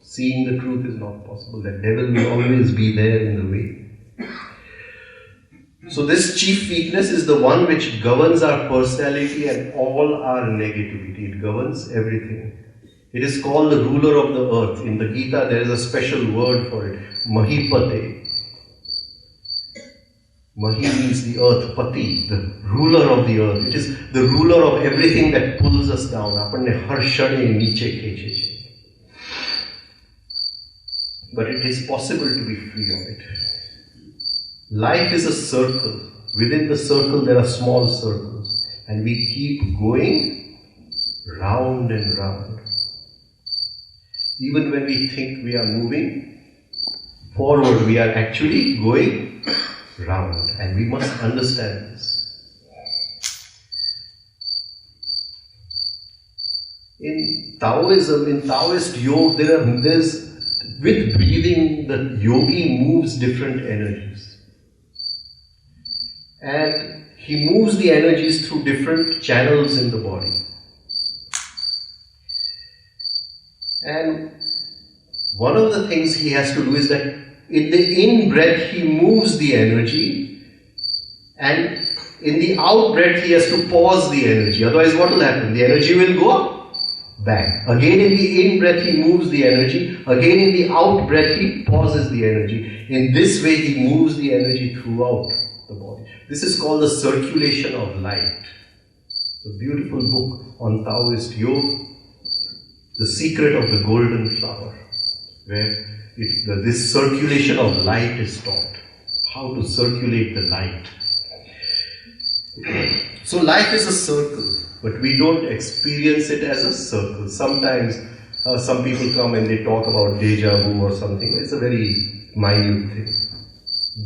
Seeing the truth is not possible. That devil will always be there in the way. So this chief weakness is the one which governs our personality and all our negativity. It governs everything. It is called the ruler of the earth. In the Gita there is a special word for it. Mahipate. Mahi means the earth, Pati, the ruler of the earth. It is the ruler of everything that pulls us down. Apanne har shade niche kheche che. But it is possible to be free of it. Life is a circle. Within the circle there are small circles. And we keep going round and round. Even when we think we are moving forward, we are actually going round, and we must understand this. In Taoism, in Taoist yoga, there's with breathing, the yogi moves different energies, and he moves the energies through different channels in the body. And one of the things he has to do is that in the in-breath, he moves the energy, and in the out-breath, he has to pause the energy. Otherwise, what will happen? The energy will go back. Again, in the in-breath, he moves the energy. Again, in the out-breath, he pauses the energy. In this way, he moves the energy throughout the body. This is called the circulation of light. It's a beautiful book on Taoist yoga, The Secret of the Golden Flower, where this circulation of light is taught. How to circulate the light. So life is a circle, but we don't experience it as a circle. Sometimes some people come and they talk about deja vu or something. It's a very minute thing.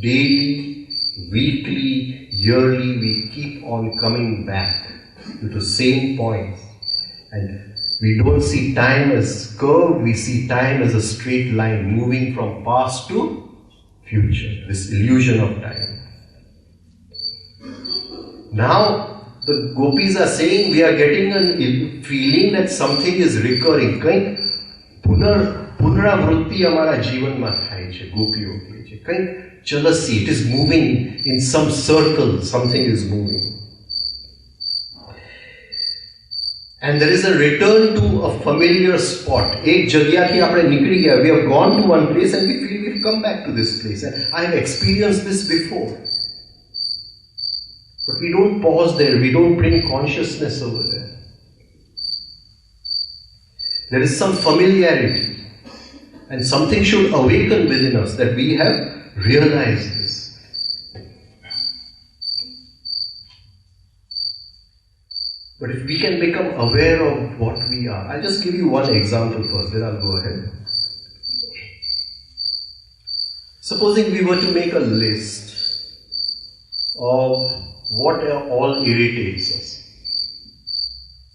Daily, weekly, yearly, we keep on coming back to the same points. And we don't see time as curved, we see time as a straight line moving from past to future. This illusion of time. Now, the gopis are saying we are getting a feeling that something is recurring. પુનરાવૃત્તિ અમારા જીવનમાં થાય છે, ગોપીઓ કહે છે. કંઈક jealousy, it is moving in some circle, something is moving. And there is a return to a familiar spot. એક જગ્યાથી આપણે નીકળી ગયા. We have gone to one place and we feel we've come back to this place. And I have experienced this before. But we don't pause there. We don't bring consciousness over there. There is some familiarity. And something should awaken within us that we have realized this. But if we can become aware of what we are, I'll just give you one example first, then I'll go ahead. Supposing we were to make a list of what all irritates us.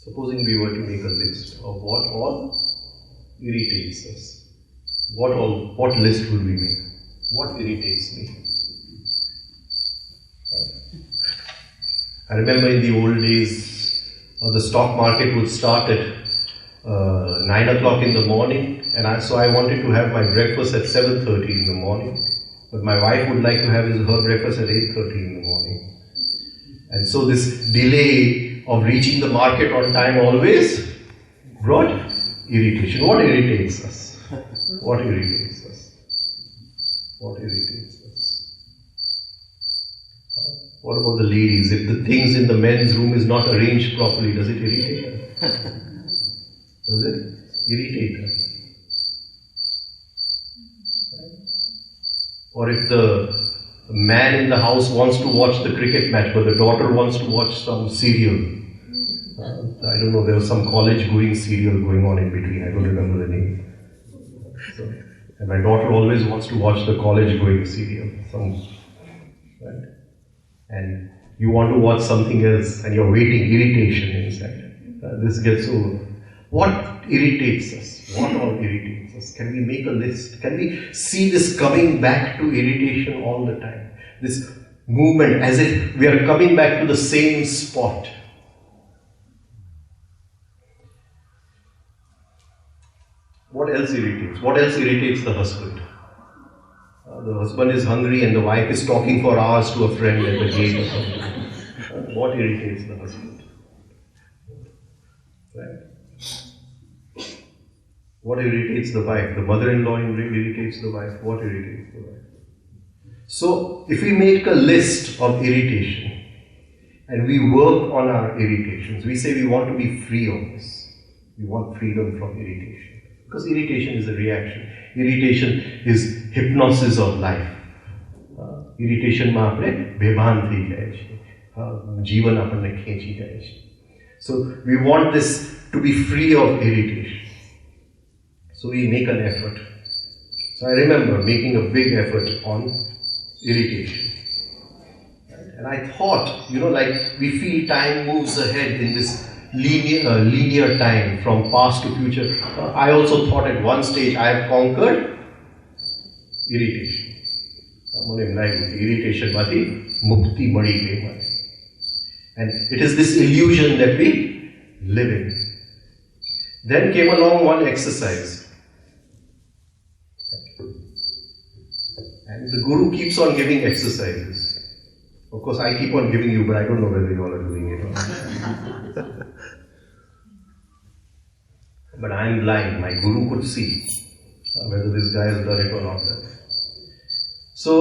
Supposing we were to make a list of what all irritates us. What list would we make? What irritates me? I remember in the old days, the stock market would start at 9 o'clock in the morning, and so I wanted to have my breakfast at 7:30 in the morning. But my wife would like to have her breakfast at 8:30 in the morning. And so this delay of reaching the market on time always brought irritation. What irritates us? What irritates us? What irritates us? What about the ladies? If the things in the men's room is not arranged properly, does it irritate us? Does it irritate us? Or if the man in the house wants to watch the cricket match, but the daughter wants to watch some serial. I don't know, there was some college-going serial going on in between. I don't remember the name. So, and my daughter always wants to watch the college-going serial. Right? And you want to watch something else and you're waiting, irritation inside. This gets over. What irritates us? What all irritates us? Can we make a list? Can we see this coming back to irritation all the time? This movement as if we are coming back to the same spot. What else irritates? What else irritates the husband? The husband is hungry and the wife is talking for hours to a friend at the gate or something. What irritates the husband? Right? What irritates the wife? The mother-in-law irritates the wife. What irritates the wife? So, if we make a list of irritation and we work on our irritations, we say we want to be free of this. We want freedom from irritation. Because irritation is a reaction. Irritation is hypnosis of life. Irritation માં આપણે બેભાન થઈ જાય છે. જીવન આપણને ખેંચી જાય છે. So we want this to be free of irritation. So we make an effort. So I remember making a big effort on irritation. And I thought, like we feel time moves ahead in this linear time from past to future. I also thought at one stage I have conquered irritation. Irritation mati mukti mali gayi. And it is this illusion that we live in. Then came along one exercise. And the Guru keeps on giving exercises. Of course, I keep on giving you, but I don't know whether you all are doing it or not. But I am blind. My Guru could see whether this guy has done it or not. So,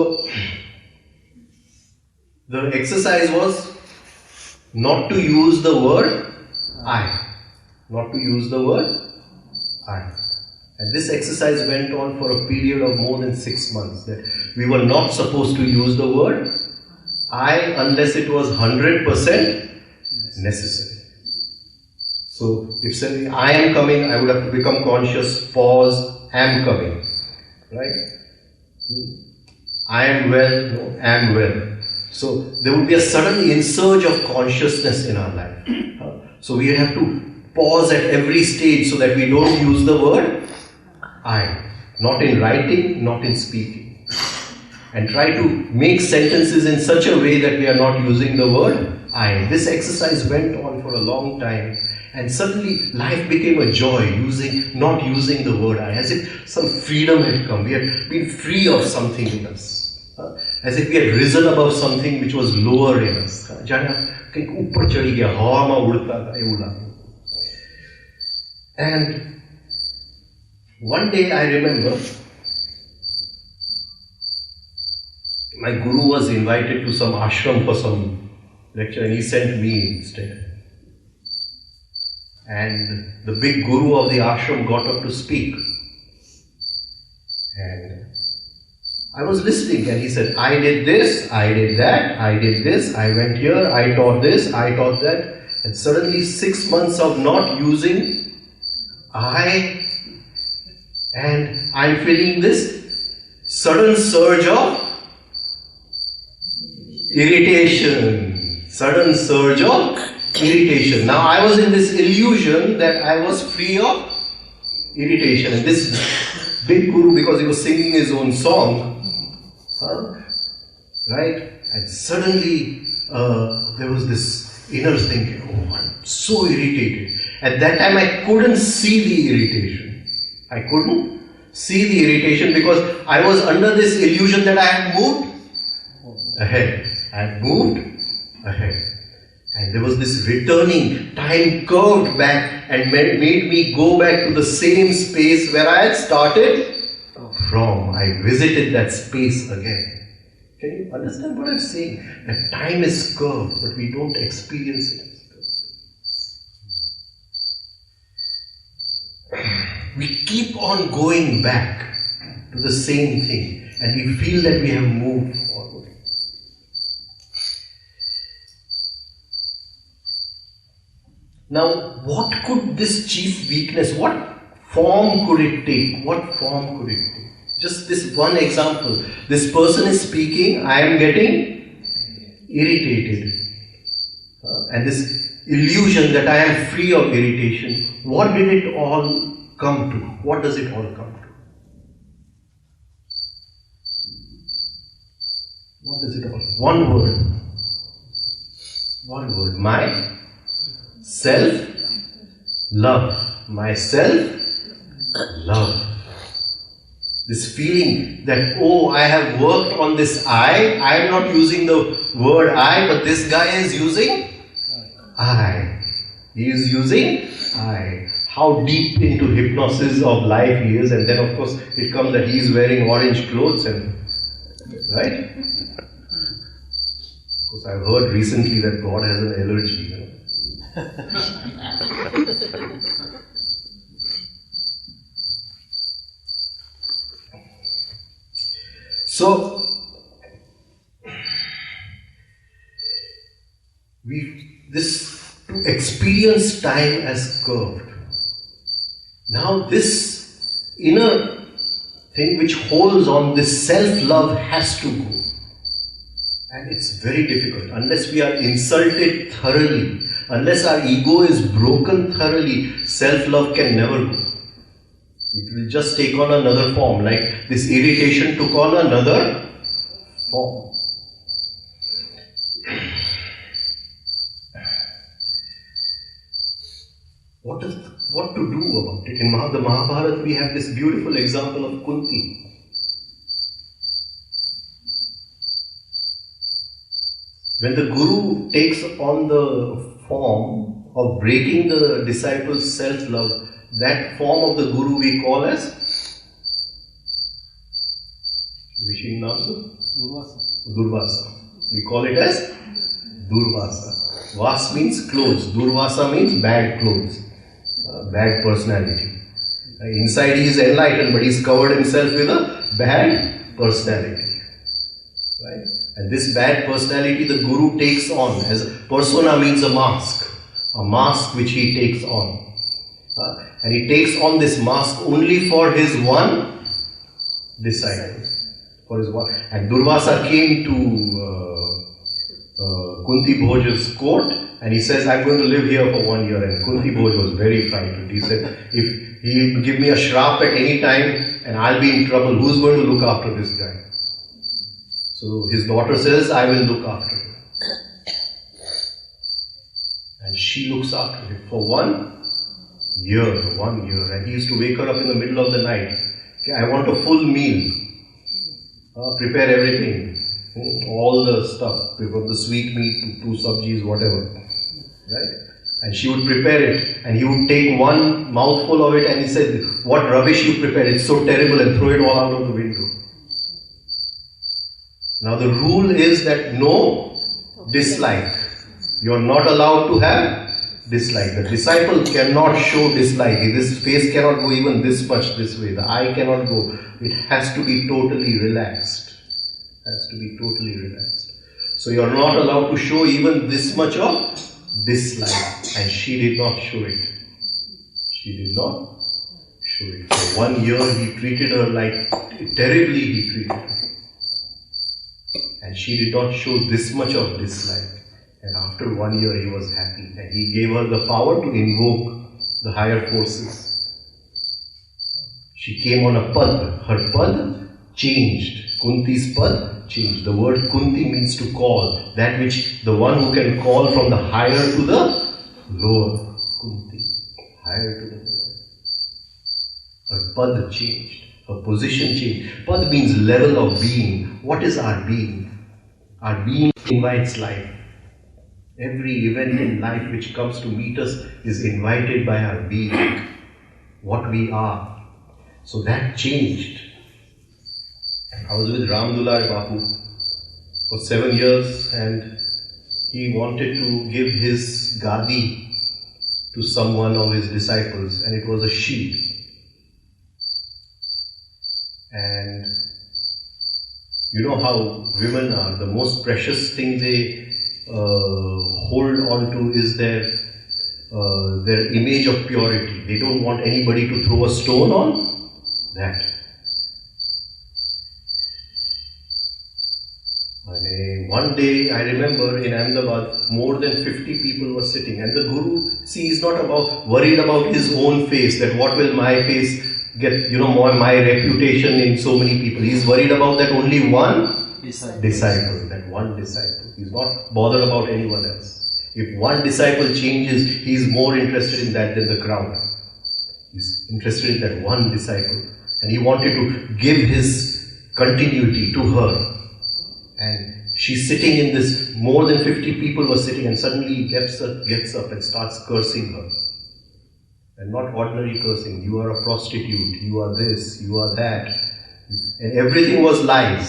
the exercise was not to use the word I. Not to use the word I. And this exercise went on for a period of more than 6 months. That we were not supposed to use the word I unless it was 100% necessary. So, if saying I am coming, I would have to become conscious, pause, am coming. Right? I am well, no, am well. So, there would be a sudden insurge of consciousness in our life. So, we have to pause at every stage so that we don't use the word I. Not in writing, not in speaking. And try to make sentences in such a way that we are not using the word I. This exercise went on for a long time, and suddenly life became a joy, not using the word I, as if some freedom had come. We had been free of something in us, as if we had risen above something which was lower in us. And one day I remember, my guru was invited to some ashram for some lecture, and he sent me instead. And the big guru of the ashram got up to speak. And I was listening, and he said, I did this, I did that, I did this, I went here, I taught this, I taught that. And suddenly 6 months of not using I, and I'm feeling this sudden surge of irritation. Sudden surge of irritation. Now I was in this illusion that I was free of irritation. And this big guru, because he was singing his own song, right? And suddenly there was this inner thinking, oh, I'm so irritated. At that time I couldn't see the irritation. I couldn't see the irritation because I was under this illusion that I had moved ahead. I had moved ahead. And there was this returning, time curved back and made me go back to the same space where I had started from. I visited that space again. Can you understand what I'm saying? That time is curved, but we don't experience it. We keep on going back to the same thing, and we feel that we have moved forward. Now, what could this chief weakness, what form could it take? What form could it take? Just this one example. This person is speaking, I am getting irritated. And this illusion that I am free of irritation, what did it all come to? What does it all come to? What does it all? One word. One word. My self-love. My self-love. This feeling that, oh, I have worked on this I am not using the word I, but this guy is using I. He is using I. How deep into hypnosis of life he is, and then of course it comes that he is wearing orange clothes, and right? Of course, I've heard recently that God has an allergy. So, to experience time as curved. Now this inner thing which holds on, this self-love has to go. And it's very difficult unless we are insulted thoroughly, unless our ego is broken thoroughly, self-love can never go. It will just take on another form, like this irritation took on another form. What to do about it? In the Mahabharata we have this beautiful example of Kunti. When the Guru takes on the form of breaking the disciples' self-love, that form of the Guru we call as Durvasa. We call it as Durvasa. Vas means clothes. Durvasa means bad clothes. Bad personality. Inside he is enlightened, but he is covered himself with a bad personality. Right? And this bad personality the Guru takes on. As persona means a mask which he takes on. And he takes on this mask only for his one disciple. For his one. And Durvasa came to Kunti Bhoj's court, and he says, I'm going to live here for 1 year. And Kunti Bhoj was very frightened. He said, if he'll give me a shrap at any time and I'll be in trouble, who's going to look after this guy? So his daughter says, I will look after him. she looks after him for 1 year, and he used to wake her up in the middle of the night. Okay, I want a full meal. Prepare everything, all the stuff, from the sweet meat to 2 sabjis, whatever, right? And she would prepare it, and he would take one mouthful of it, and he said, "What rubbish you prepared! It's so terrible," and throw it all out of the window. Now the rule is that no dislike. You are not allowed to have dislike. The disciple cannot show dislike. This face cannot go even this much this way. The eye cannot go. It has to be totally relaxed. So you are not allowed to show even this much of dislike. And she did not show it. For 1 year he treated her like terribly he treated her. And she did not show this much of dislike. And after 1 year he was happy. And he gave her the power to invoke the higher forces. She came on a pad. Her pad changed. Kunti's pad changed. The word Kunti means to call. That which the one who can call from the higher to the lower. Kunti. Higher to the lower. Her pad changed. Her position changed. Pad means level of being. What is our being? Our being invites life. Every event in life which comes to meet us is invited by our being. What we are. So that changed. I was with Ram Dulare Bapu for 7 years, and he wanted to give his gadi to someone of his disciples, and it was a sheep. And you know how women are, the most precious thing they hold on to is their image of purity. They don't want anybody to throw a stone on that. One day, I remember in Ahmedabad, more than 50 people were sitting, and the Guru, he's not worried about his own face, that what will my face get, my reputation in so many people. He's worried about that only one disciple, that one disciple. He's not bothered about anyone else. If one disciple changes, he's more interested in that than the crowd. He's interested in that one disciple. And he wanted to give his continuity to her. And she's sitting in this, more than 50 people were sitting, and suddenly he gets up and starts cursing her. And not ordinary cursing. You are a prostitute, you are this, you are that. And everything was lies.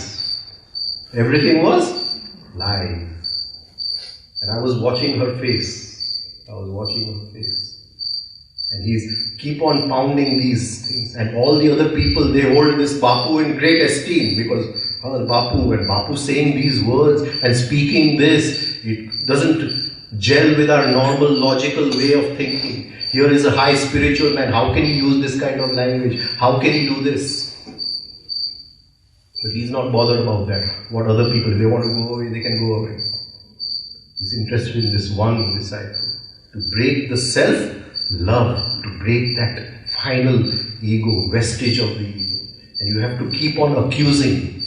Everything was lies. And I was watching her face. And he's keep on pounding these things. And all the other people, they hold this Bapu in great esteem, because Bapu saying these words and speaking this, it doesn't gel with our normal logical way of thinking. Here is a high spiritual man. How can he use this kind of language? How can he do this? But he's not bothered about that. What other people, if they want to go away, they can go away. He's interested in this one disciple. To break the self-love, to break that final ego, vestige of the ego. And you have to keep on accusing.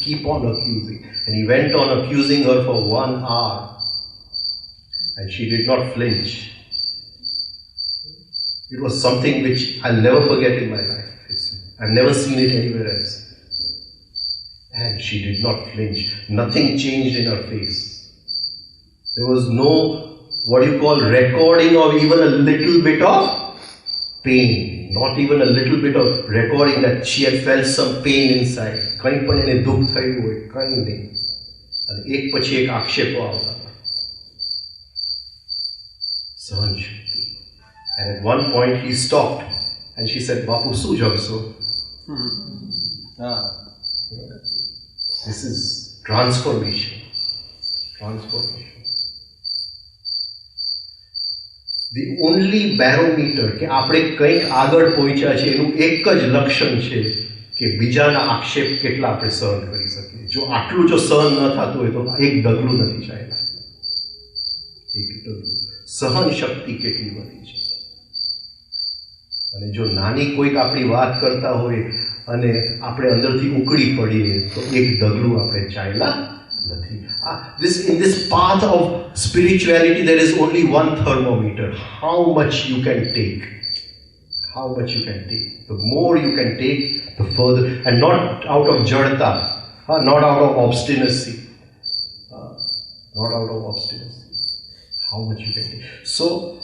And he went on accusing her for 1 hour. And she did not flinch. It was something which I'll never forget in my life. I've never seen it anywhere else. And she did not flinch. Nothing changed in her face. There was no, recording of even a little bit of pain. Not even a little bit of recording that she had felt some pain inside. કંઈ પણ એને દુઃખ થયું હોય, કંઈ નહીં. અને એક પછી એક આક્ષેપો આવતા. સહન શક્તિ. And at one point he stopped and she said, "Bapu, શું જમશો?" This is transformation. The only barometer કે આપણે કંઈક આગળ પહોંચ્યા છે એનું એક જ લક્ષણ છે કે બીજાના આક્ષેપ કેટલા આપણે સહન કરી શકીએ. જો આટલું જો સહન ન થતું હોય તો એક ડગલું નથી ચાલ્યા. સહન શક્તિ કેટલી બની છે. અને જો નાની કોઈક આપણી વાત કરતા હોય અને આપણે અંદરથી ઉકળી પડીએ તો એક ડગલું આપણે ચાલ્યા Nothing. In this path of spirituality, there is only one thermometer. How much you can take. How much you can take. The more you can take, the further. And not out of jadata. Not out of obstinacy. Not out of obstinacy. How much you can take. So,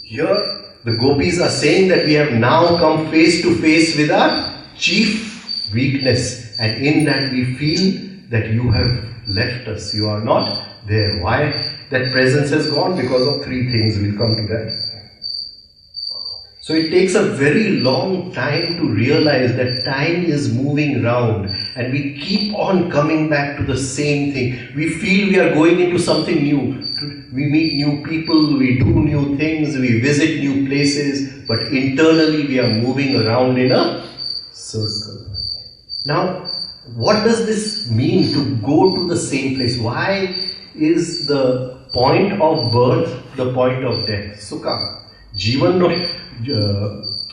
here the gopis are saying that we have now come face to face with our chief weakness. And in that we feel that you have left us. You are not there. Why? That presence has gone because of three things. We'll come to that. So it takes a very long time to realize that time is moving round and we keep on coming back to the same thing. We feel we are going into something new. We meet new people, we do new things, we visit new places, but internally we are moving around in a circle. Now, what does this mean to go to the same place? Why is the point of birth the point of death? Sukha. Jivan no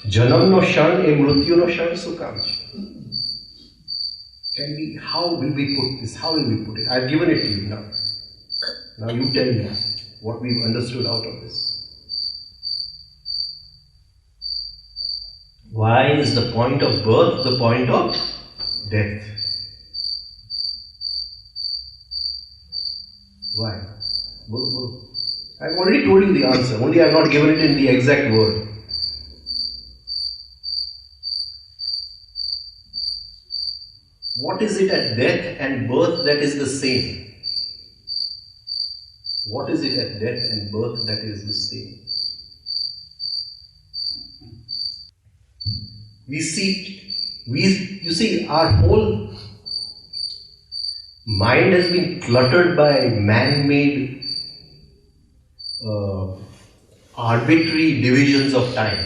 janam no shan e mrityu no shan sukha. How will we put this? How will we put it? I've given it to you now. Now you tell me what we've understood out of this. Why is the point of birth the point of death? Why? I've already told you the answer, only I've not given it in the exact word. What is it at death and birth that is the same? What is it at death and birth that is the same? You see, our whole mind has been cluttered by man-made arbitrary divisions of time.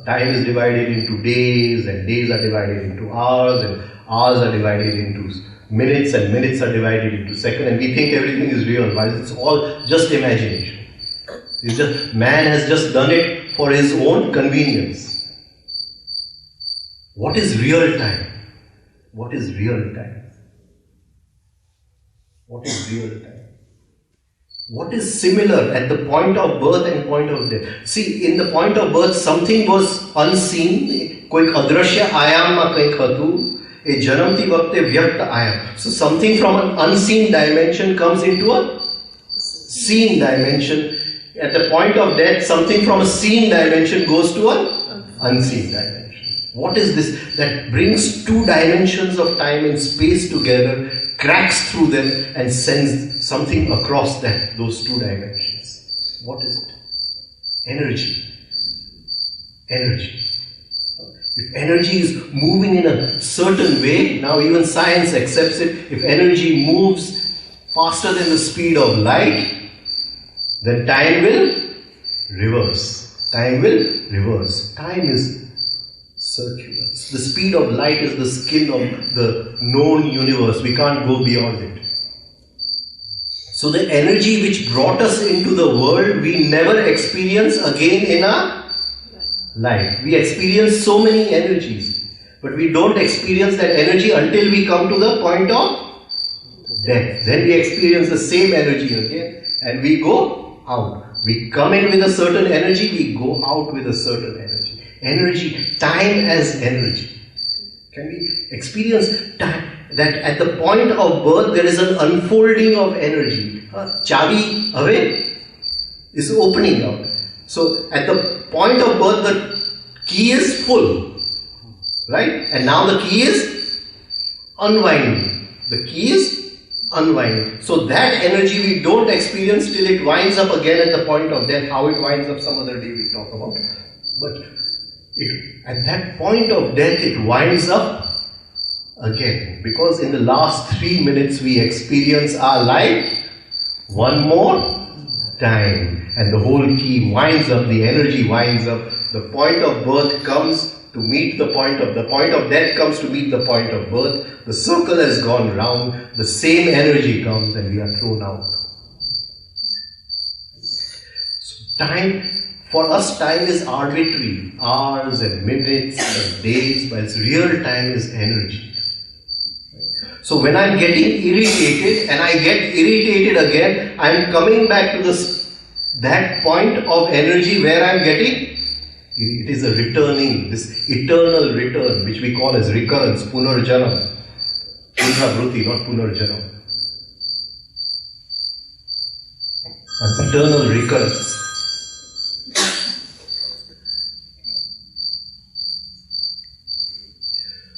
Time is divided into days, and days are divided into hours, and hours are divided into minutes, and minutes are divided into seconds, and we think everything is real, while it's all just imagination. Man has just done it for his own convenience. What is real time? What is real time? What is real time? What is similar at the point of birth and point of death? See, in the point of birth, something was unseen. Koi adrashya ayam ma kai khatu, e janamti vakte vyakta ayam. So something from an unseen dimension comes into a seen dimension. At the point of death, something from a seen dimension goes to an unseen dimension. What is this that brings two dimensions of time and space together, cracks through them and sends something across those two dimensions? What is it? Energy. Energy. If energy is moving in a certain way, now even science accepts it, if energy moves faster than the speed of light, then time will reverse. Time will reverse. Time is circular. The speed of light is the skin of the known universe. We can't go beyond it. So the energy which brought us into the world, we never experience again in our life. We experience so many energies, but we don't experience that energy until we come to the point of death. Then we experience the same energy again and we go out. We come in with a certain energy, we go out with a certain energy. Energy, time as energy. Can we experience time? That at the point of birth there is an unfolding of energy. Chavi away is opening out. So at the point of birth the key is full. Right? And now the key is unwinding. The key is unwinding. So that energy we don't experience till it winds up again at the point of death. How it winds up some other day we'll talk about. But at that point of death it winds up again, because in the last 3 minutes we experience our life one more time, and the whole key winds up, the energy winds up, the point of birth comes to meet the point of death comes to meet the point of birth, the circle has gone round, the same energy comes and we are thrown out. So time, for us time is arbitrary, hours and minutes and days, but its real time is energy. So when I'm getting irritated and I get irritated again, I'm coming back to that point of energy where I'm getting. It is a returning, this eternal return, which we call as recurrence, punarjanam. Punravruti, not punarjanam. An eternal recurrence.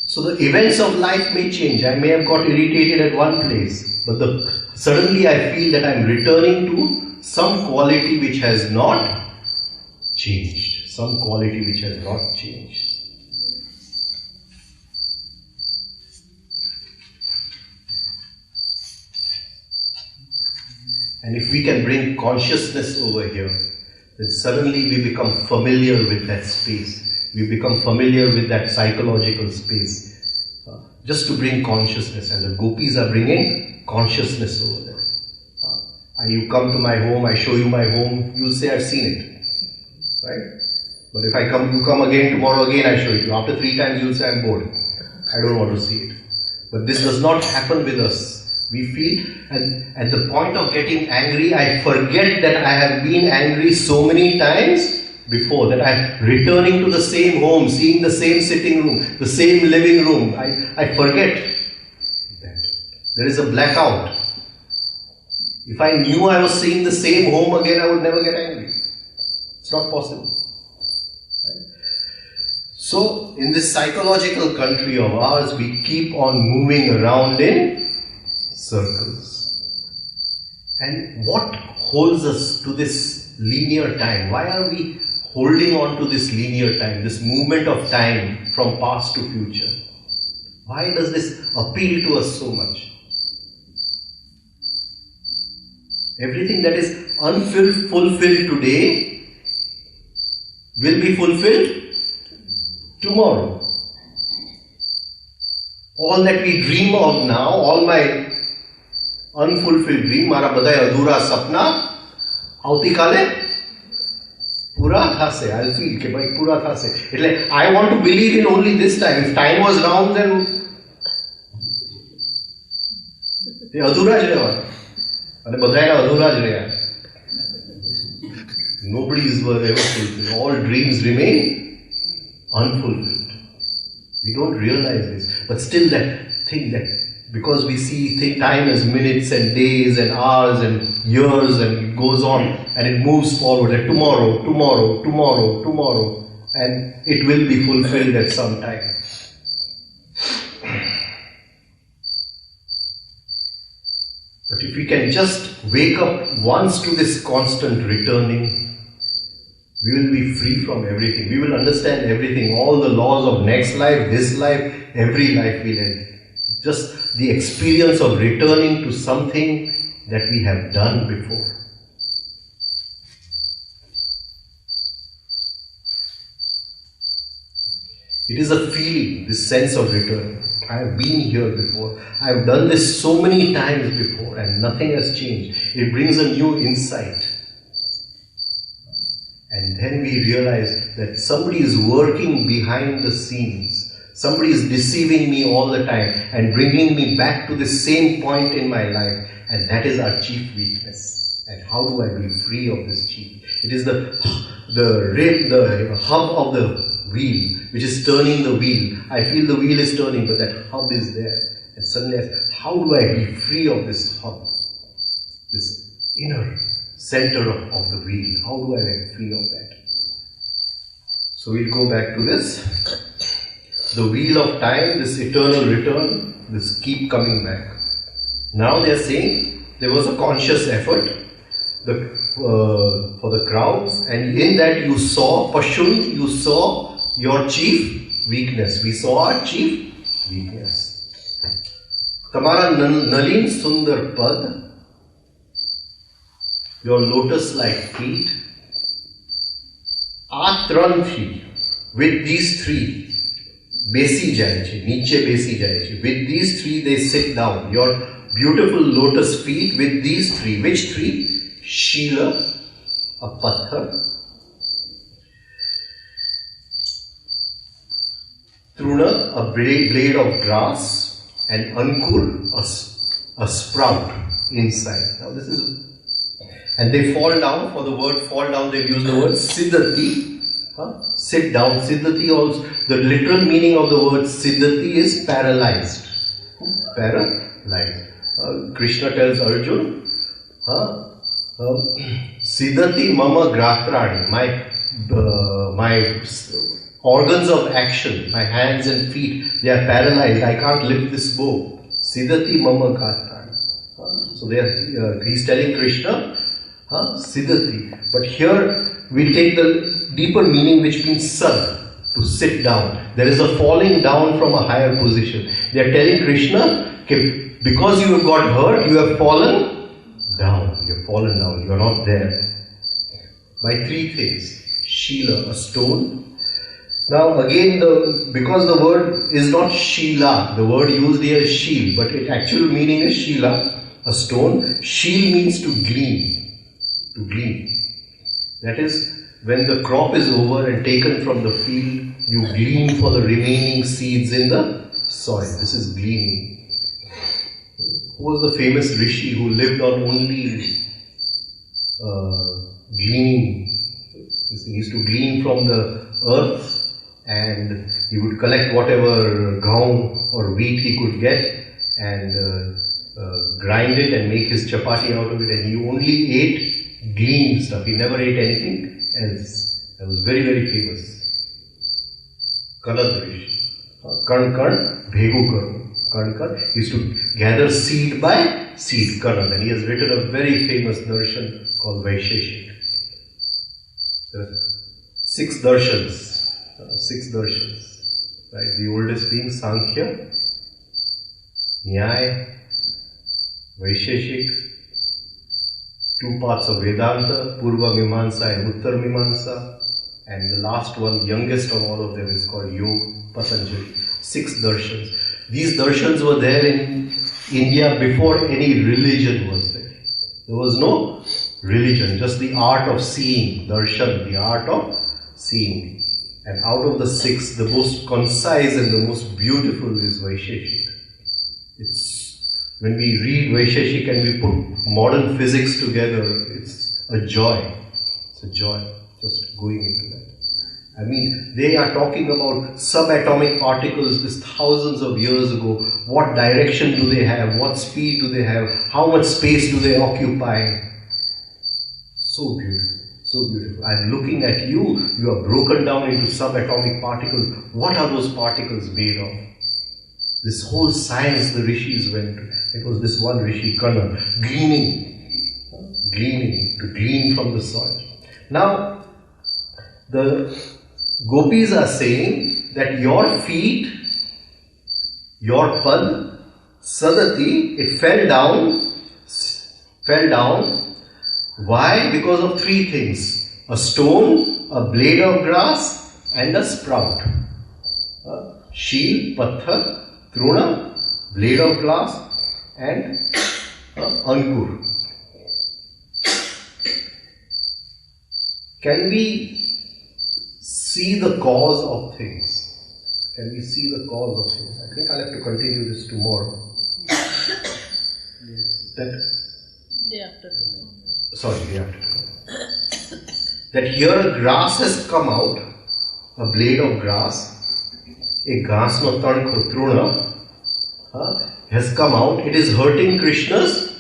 So the events of life may change. I may have got irritated at one place, but suddenly I feel that I'm returning to some quality which has not changed. Some quality which has not changed. And if we can bring consciousness over here, then suddenly we become familiar with that space. We become familiar with that psychological space. Just to bring consciousness, and the gopis are bringing consciousness over there. And you come to my home, I show you my home, you'll say I've seen it. Right? But if you come again tomorrow again, I show it to you. After 3 times you'll say I'm bored. I don't want to see it. But this does not happen with us. We feel, and at the point of getting angry, I forget that I have been angry so many times before, that I'm returning to the same home, seeing the same sitting room, the same living room. I forget that. There is a blackout. If I knew I was seeing the same home again, I would never get angry. It's not possible. Right? So, in this psychological country of ours, we keep on moving around in circles. And what holds us to this linear time? Why are we holding on to this linear time, this movement of time from past to future? Why does this appeal to us so much? Everything that is unfulfilled today will be fulfilled tomorrow. All that we dream of now, all my unfulfilled dream, mara badai adhura sapna, avti kale pura thase. I'll feel ke bhai pura thase. એટલે I want to believe in only this time. If time was round, then એ અધૂરા જ રહેવા અને બધાના અધૂરા જ રહ્યા. Nobody is ever fulfilled. All dreams remain unfulfilled. We don't realize this, but still that thing, that because we see time as minutes and days and hours and years, and it goes on and it moves forward, that tomorrow, and it will be fulfilled at some time. But if we can just wake up once to this constant returning, we will be free from everything. We will understand everything, all the laws of next life, this life, every life we live. Just the experience of returning to something that we have done before. It is a feeling, this sense of return. I have been here before. I have done this so many times before and nothing has changed. It brings a new insight. And then we realize that somebody is working behind the scenes. Somebody is deceiving me all the time and bringing me back to the same point in my life. And that is our chief weakness. And how do I be free of this chief? It is the hub of the wheel, which is turning the wheel. I feel the wheel is turning, but that hub is there. And suddenly, how do I be free of this hub? This inner center of the wheel. How do I get free of that? So we'll go back to this. The wheel of time, this eternal return, this keep coming back. Now they are saying there was a conscious effort for the crowds, and in that you saw, Pashun, you saw your chief weakness. We saw our chief weakness. Tamara Nalin Sundar Pad, your lotus-like feet, Atranthi, with these 3, besi jaye che, niche besi jaye che. With these 3 they sit down. Your beautiful lotus feet with these 3. Which 3? Sheela, a pathar, Truna, a blade of grass, and Ankur, a sprout inside. Now this is, and they fall down. For the word fall down, they use the word siddhati. Sit down. Siddhati also, the literal meaning of the word siddhati is paralyzed. Paralyzed. Krishna tells Arjuna, siddhati mama gratrani, my organs of action, my hands and feet, they are paralyzed. I can't lift this bow. Siddhati mama gratrani. So he's telling Krishna, siddhati. But here we take the deeper meaning, which means sad, to sit down. There is a falling down from a higher position. They are telling Krishna, okay, because you have got hurt, you have fallen down. You have fallen down. You are not there. By three things. Shila, a stone. Now again, because the word is not Shila, the word used here is Shil, but its actual meaning is Shila, a stone. Shil means to glean. To glean. That is, when the crop is over and taken from the field, you glean for the remaining seeds in the soil. This is gleaning. Who was the famous rishi who lived on only gleaning? He used to glean from the earth, and he would collect whatever gaun or wheat he could get and grind it and make his chapati out of it, and he only ate gleaned stuff. He never ate anything else. That was very, very famous. Kalad Rishi. Karn, Bhegu Karn. Karn, he used to gather seed by seed, Karn. And he has written a very famous darshan called Vaisheshik. There are 6 darshans. 6 darshans. Right? The oldest being Sankhya, Nyaya, Vaisheshik, 2 parts of Vedanta, Purva Mimamsa and Uttar Mimamsa, and the last one, youngest of all of them, is called Yoga, Patanjali. 6 darshans. These darshans were there in India before any religion was there. There was no religion, just the art of seeing, darshan, the art of seeing. And out of the 6, the most concise and the most beautiful is Vaisheshik. When we read Vaisheshik and we put modern physics together, it's a joy. It's a joy just going into that. I mean, they are talking about subatomic particles this thousands of years ago. What direction do they have? What speed do they have? How much space do they occupy? So beautiful. So beautiful. I'm looking at you. You are broken down into subatomic particles. What are those particles made of? This whole science the rishis went to. It was this one rishi, Kana, gleaning, to glean from the soil. Now, the gopis are saying that your feet, your pad, sadati, it fell down. Why? Because of 3 things. A stone, a blade of grass, and a sprout. Shil, patthar, Truna, blade of glass, and Ankur. Can we see the cause of things? Can we see the cause of things? I think I'll have to continue this tomorrow. Day after tomorrow. That here a grass has come out, a blade of grass, a ghas no tanko truna has come out. It is hurting Krishna's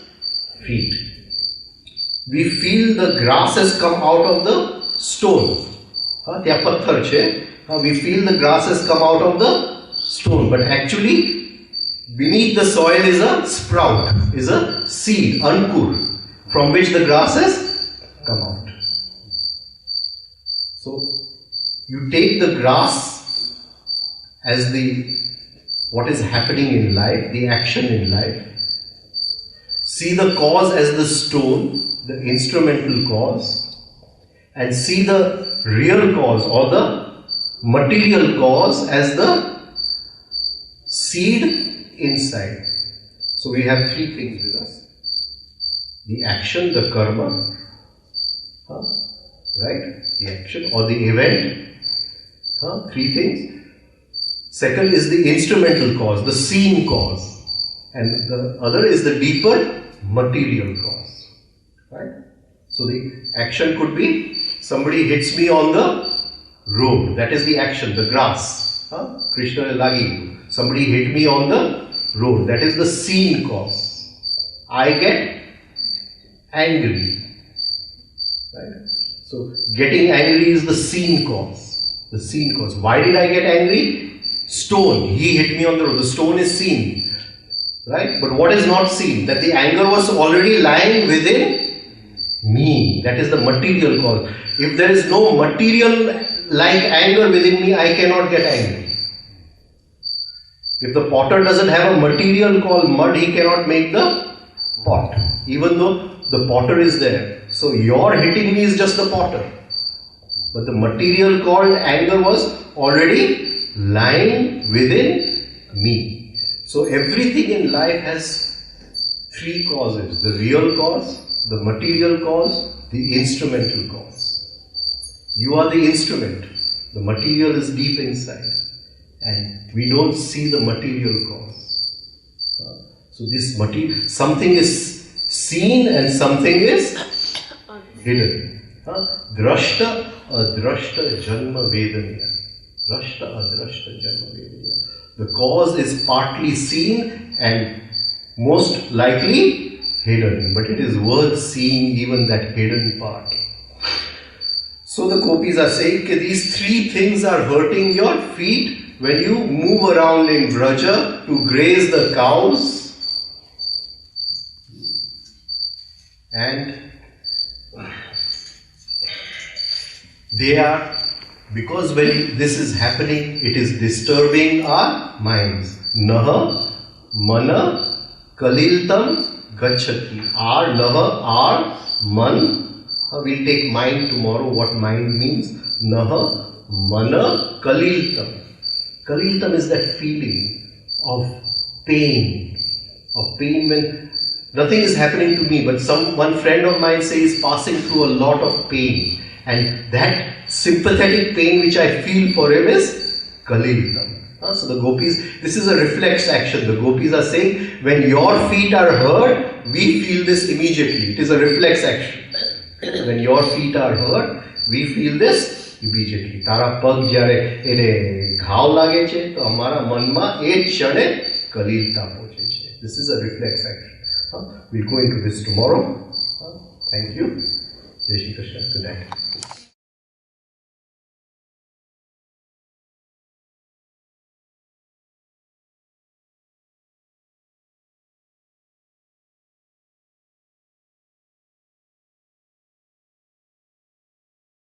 feet. We feel the grass has come out of the stone. We feel the grass has come out of the stone, but actually beneath the soil is a sprout, is a seed, ankur, from which the grass has come out. So you take the grass as what is happening in life, the action in life. See the cause as the stone, the instrumental cause, and see the real cause or the material cause as the seed inside. So we have 3 things with us. The action, the karma, right? The action or the event. 3 things. Second is the instrumental cause, the seen cause. and the other is the deeper material cause. Right? So the action could be somebody hits me on the road. That is the action, the grass. Krishna lagi. Somebody hit me on the road. That is the seen cause. I get angry. Right? So getting angry is the seen cause. The seen cause. Why did I get angry? Stone. He hit me on the road. The stone is seen. Right? But what is not seen? That the anger was already lying within me. That is the material cause. If there is no material like anger within me, I cannot get angry. If the potter doesn't have a material called mud, he cannot make the pot. Even though the potter is there. So your hitting me is just the potter. But the material called anger was already lying within me. So everything in life has three causes. The real cause, the material cause, the instrumental cause. You are the instrument. The material is deep inside. And we don't see the material cause. So this material, something is seen and something is hidden. Drashta adrashta janma vedaniya. Drashta adrashta janma vedaniya. The cause is partly seen and most likely hidden, but it is worth seeing even that hidden part. So the gopis are saying that these three things are hurting your feet when you move around in Vraja to graze the cows. And they are, because when this is happening, it is disturbing our minds. Naha, mana, kaliltam, gachati. Our naha, our man. We'll take mind tomorrow, what mind means. Naha, mana, kaliltam. Kaliltam is that feeling of pain. Of pain when nothing is happening to me, but one friend of mine says passing through a lot of pain. And that sympathetic pain which I feel for him is kaliltam. So the gopis, this is a reflex action. The gopis are saying, when your feet are hurt, we feel this immediately. It is a reflex action. When your feet are hurt, we feel this immediately. તારા પગ જ્યારે એને ઘાવ લાગે છે તો અમારા મનમાં એ જ ક્ષણે કલીલતા પહોંચે છે. This is a reflex action. We'll go into this tomorrow. Thank you. Jai Shri Krishna. Good night.